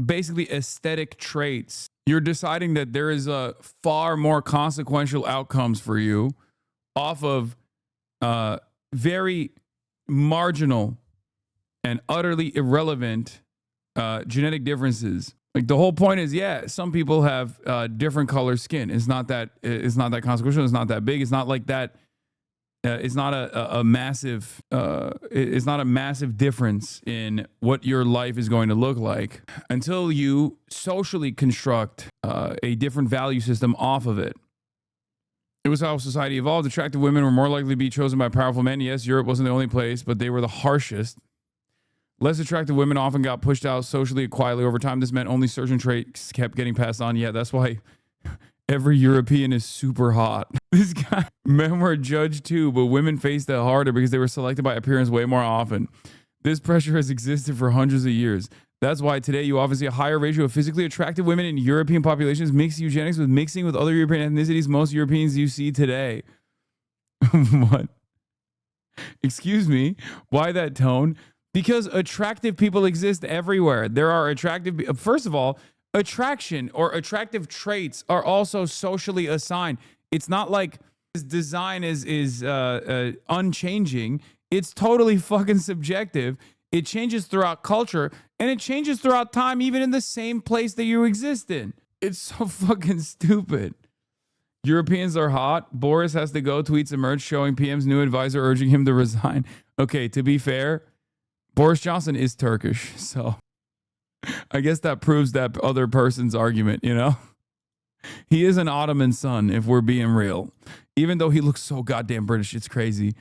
basically aesthetic traits. You're deciding that there is a far more consequential outcomes for you off of very marginal and utterly irrelevant genetic differences. Like, the whole point is, yeah, some people have different color skin. It's not that consequential. It's not that big. It's not like that. It's not a massive. It's not a massive difference in what your life is going to look like until you socially construct a different value system off of it. It was how society evolved. Attractive women were more likely to be chosen by powerful men. Yes, Europe wasn't the only place, but they were the harshest. Less attractive women often got pushed out socially and quietly over time. This meant only certain traits kept getting passed on. Yeah, that's why every European is super hot. This guy, men were judged too, but women faced it harder because they were selected by appearance way more often. This pressure has existed for hundreds of years. That's why today you often see a higher ratio of physically attractive women in European populations. Mixed eugenics with mixing with other European ethnicities. Most Europeans you see today. What? Excuse me. Why that tone? Because attractive people exist everywhere. There are attractive. First of all, attraction or attractive traits are also socially assigned. It's not like this design is unchanging. It's totally fucking subjective. It changes throughout culture and it changes throughout time, even in the same place that you exist in. It's so fucking stupid. Europeans are hot. Boris has to go. Tweets emerge showing PM's new advisor urging him to resign. Okay, to be fair, Boris Johnson is Turkish, so I guess that proves that other person's argument, you know? He is an Ottoman son, if we're being real. Even though he looks so goddamn British, it's crazy.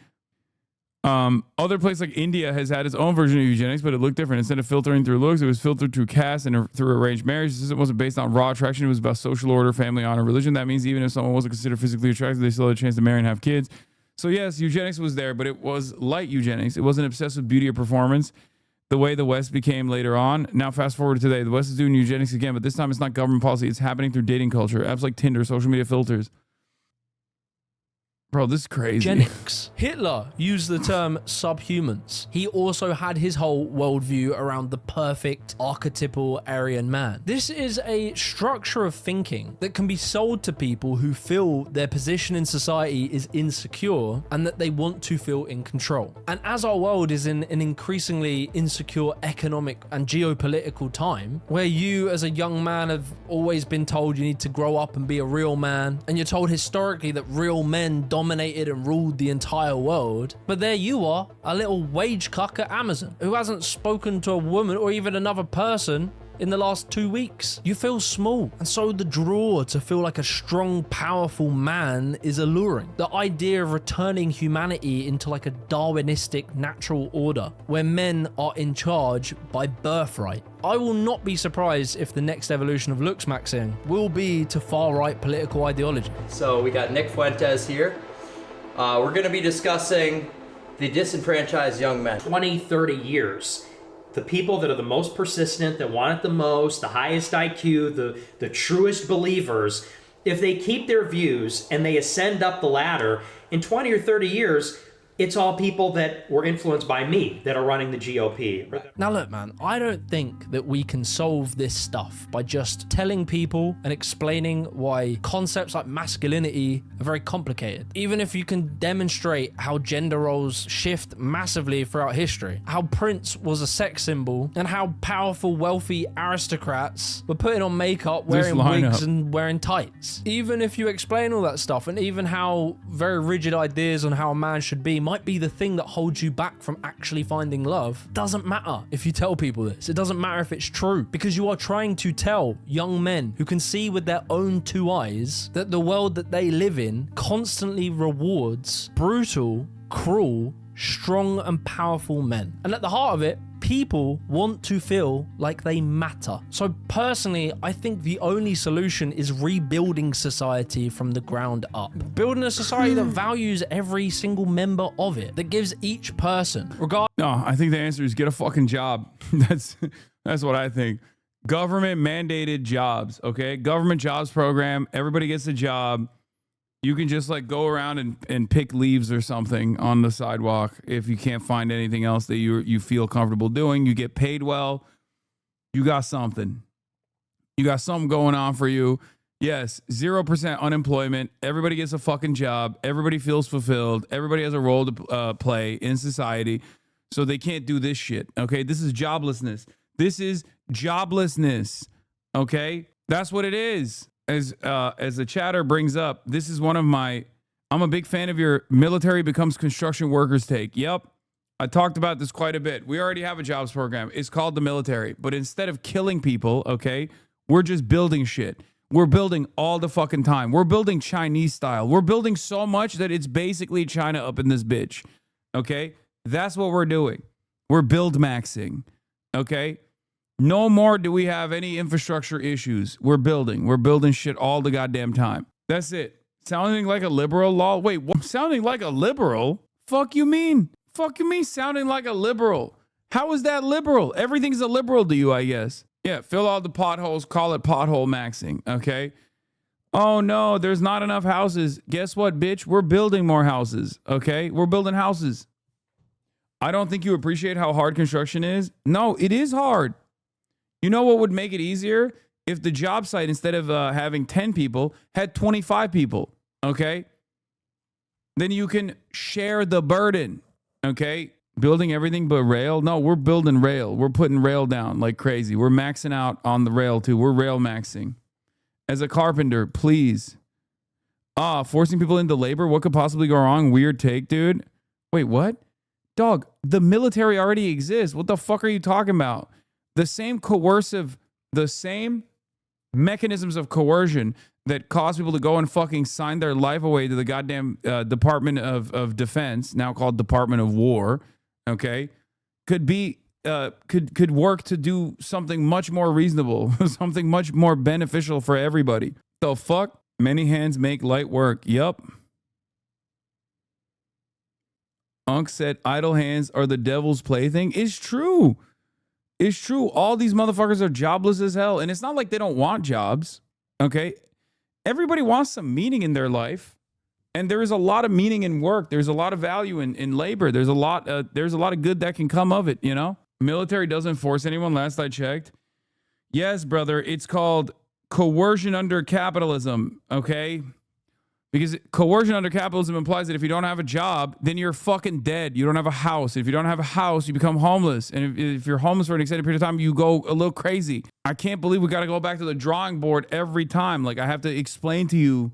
Other places like India has had its own version of eugenics, but it looked different. Instead of filtering through looks, it was filtered through caste and through arranged marriage. The system wasn't based on raw attraction. It was about social order, family honor, religion. That means even if someone wasn't considered physically attractive, they still had a chance to marry and have kids. So yes, eugenics was there, but it was light eugenics. It wasn't obsessed with beauty or performance the way the West became later on. Now fast forward to today. The West is doing eugenics again, but this time it's not government policy. It's happening through dating culture. Apps like Tinder, social media filters. Bro, this is crazy. Eugenics. Hitler used the term subhumans. He also had his whole worldview around the perfect archetypal Aryan man. This is a structure of thinking that can be sold to people who feel their position in society is insecure and that they want to feel in control. And as our world is in an increasingly insecure economic and geopolitical time, where you as a young man have always been told you need to grow up and be a real man, and you're told historically that real men dominated and ruled the entire world, but there you are, a little wage cuck at Amazon who hasn't spoken to a woman or even another person in the last 2 weeks. You feel small, and so the draw to feel like a strong, powerful man is alluring. The idea of returning humanity into like a Darwinistic natural order where men are in charge by birthright. I will not be surprised if the next evolution of LooksMaxxing will be to far-right political ideology. So we got Nick Fuentes here. We're going to be discussing the disenfranchised young men. 20, 30 years. The people that are the most persistent, that want it the most, the highest IQ, the truest believers, if they keep their views and they ascend up the ladder, in 20 or 30 years, it's all people that were influenced by me that are running the GOP. Now look, man, I don't think that we can solve this stuff by just telling people and explaining why concepts like masculinity are very complicated. Even if you can demonstrate how gender roles shift massively throughout history, how Prince was a sex symbol, and how powerful, wealthy aristocrats were putting on makeup, wearing wigs and wearing tights. Even if you explain all that stuff, and even how very rigid ideas on how a man should be might be the thing that holds you back from actually finding love, doesn't matter if you tell people this. It doesn't matter if it's true, because you are trying to tell young men who can see with their own two eyes that the world that they live in constantly rewards brutal, cruel, strong and powerful men. And at the heart of it, people want to feel like they matter. So personally, I think the only solution is rebuilding society from the ground up. Building a society that values every single member of it, that gives each person, No, I think the answer is get a fucking job. That's what I think. Government mandated jobs, okay? Government jobs program, everybody gets a job. You can just like go around and pick leaves or something on the sidewalk if you can't find anything else that you feel comfortable doing. You get paid well. You got something. You got something going on for you. Yes, 0% unemployment. Everybody gets a fucking job. Everybody feels fulfilled. Everybody has a role to play in society. So they can't do this shit, okay? This is joblessness. This is joblessness, okay? That's what it is. As the chatter brings up, this is one of my, I'm a big fan of your military becomes construction workers take. Yep. I talked about this quite a bit. We already have a jobs program. It's called the military. But instead of killing people, okay, we're just building shit. We're building all the fucking time. We're building Chinese style. We're building so much that it's basically China up in this bitch. Okay? That's what we're doing. We're build maxing. Okay? No more do we have any infrastructure issues. We're building shit all the goddamn time. That's it. Sounding like a liberal law? Wait, what? Sounding like a liberal? Fuck you mean? Fuck you mean sounding like a liberal? How is that liberal? Everything's a liberal to you, I guess. Yeah, fill out the potholes, call it pothole maxing, okay? Oh no, there's not enough houses. Guess what, bitch? We're building more houses, okay? We're building houses. I don't think you appreciate how hard construction is. No, it is hard. You know what would make it easier? If the job site, instead of having 10 people, had 25 people, okay? Then you can share the burden, okay? Building everything but rail? No, we're building rail. We're putting rail down like crazy. We're maxing out on the rail too. We're rail maxing. As a carpenter, please. Forcing people into labor? What could possibly go wrong? Weird take, dude. Wait, what? Dog, the military already exists. What the fuck are you talking about? The same mechanisms of coercion that cause people to go and fucking sign their life away to the goddamn Department of Defense, now called Department of War, okay, could work to do something much more reasonable, something much more beneficial for everybody. The fuck? Many hands make light work. Yup. Unc said idle hands are the devil's plaything. It's true. It's true. All these motherfuckers are jobless as hell. And it's not like they don't want jobs. Okay. Everybody wants some meaning in their life. And there is a lot of meaning in work. There's a lot of value in labor. There's a lot of good that can come of it, you know? Military doesn't force anyone, last I checked. Yes, brother. It's called coercion under capitalism. Okay. Because coercion under capitalism implies that if you don't have a job, then you're fucking dead. You don't have a house. If you don't have a house, you become homeless. And if you're homeless for an extended period of time, you go a little crazy. I can't believe we got to go back to the drawing board every time. Like, I have to explain to you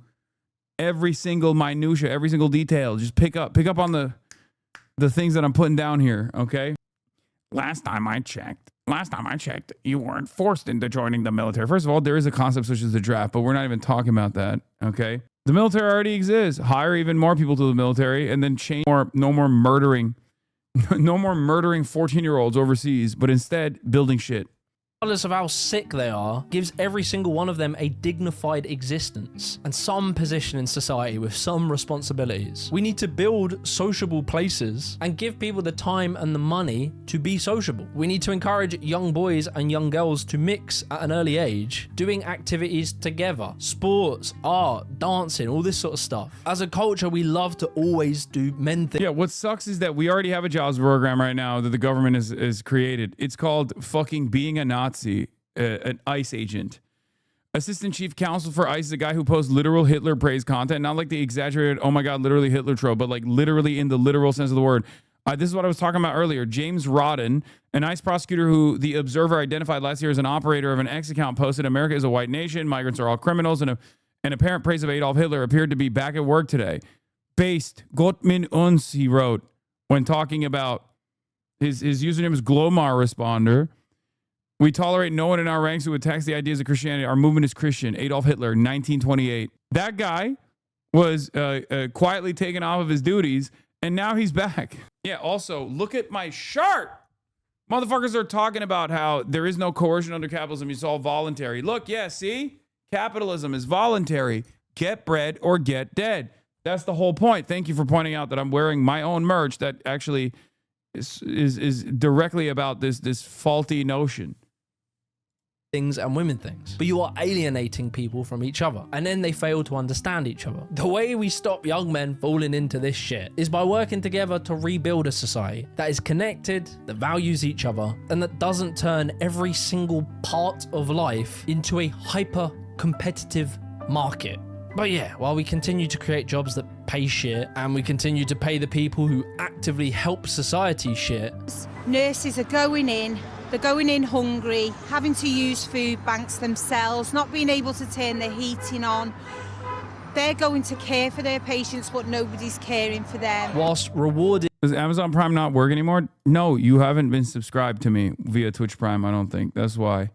every single minutia, every single detail. Just pick up on the things that I'm putting down here, okay? Last time I checked, you weren't forced into joining the military. First of all, there is a concept such as the draft, but we're not even talking about that, okay? The military already exists. Hire even more people to the military and then change no more murdering 14-year-olds overseas, but instead building shit. Regardless of how sick they are, gives every single one of them a dignified existence and some position in society with some responsibilities. We need to build sociable places and give people the time and the money to be sociable. We need to encourage young boys and young girls to mix at an early age, doing activities together, sports, art, dancing, all this sort of stuff. As a culture, we love to always do men things. Yeah, what sucks is that we already have a jobs program right now that the government has created. It's called fucking being a Nazi. An ICE agent. Assistant Chief Counsel for ICE is a guy who posts literal Hitler praise content, not like the exaggerated, oh my God, literally Hitler trope, but like literally in the literal sense of the word. This is what I was talking about earlier. James Rodden, an ICE prosecutor who the Observer identified last year as an operator of an X account, posted, America is a white nation, migrants are all criminals, and an apparent praise of Adolf Hitler appeared to be back at work today. Based, Gott mit uns, he wrote, when talking about his username is Glomar Responder. We tolerate no one in our ranks who attacks the ideas of Christianity. Our movement is Christian. Adolf Hitler, 1928. That guy was quietly taken off of his duties, and now he's back. Yeah, also, look at my chart. Motherfuckers are talking about how there is no coercion under capitalism. It's all voluntary. Look, yeah, see? Capitalism is voluntary. Get bread or get dead. That's the whole point. Thank you for pointing out that I'm wearing my own merch that actually is directly about this faulty notion. Things and women things, but you are alienating people from each other, and then they fail to understand each other. The way we stop young men falling into this shit is by working together to rebuild a society that is connected, that values each other, and that doesn't turn every single part of life into a hyper competitive market. But yeah, while we continue to create jobs that pay shit, and we continue to pay the people who actively help society shit, nurses are going in. They're going in hungry, having to use food banks themselves, not being able to turn the heating on. They're going to care for their patients, but nobody's caring for them. Whilst rewarding... Does Amazon Prime not work anymore? No, you haven't been subscribed to me via Twitch Prime, I don't think. That's why.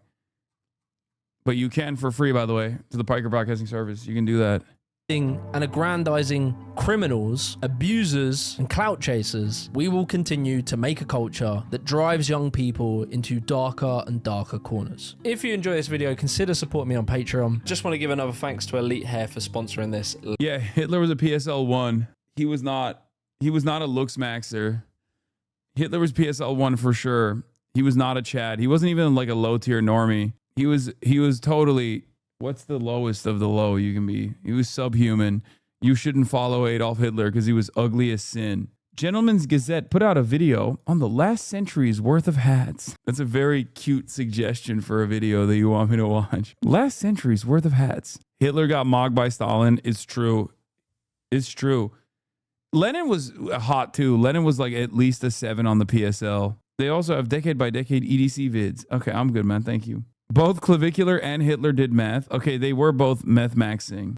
But you can for free, by the way, to the Piker Broadcasting Service. You can do that. and aggrandizing criminals, abusers, and clout chasers, we will continue to make a culture that drives young people into darker and darker corners. If you enjoy this video, consider supporting me on Patreon. Just want to give another thanks to Elite Hair for sponsoring this. Yeah, Hitler was a PSL 1. He was not a LooksMaxxer. Hitler was PSL 1 for sure. He was not a Chad. He wasn't even like a low tier normie. He was totally, what's the lowest of the low you can be? He was subhuman. You shouldn't follow Adolf Hitler because he was ugly as sin. Gentleman's Gazette put out a video on the last century's worth of hats. That's a very cute suggestion for a video that you want me to watch. Last century's worth of hats. Hitler got mocked by Stalin. It's true. It's true. Lenin was hot too. Lenin was like at least a 7 on the PSL. They also have decade by decade EDC vids. Okay, I'm good, man. Thank you. Both Clavicular and Hitler did meth. Okay, they were both meth maxing.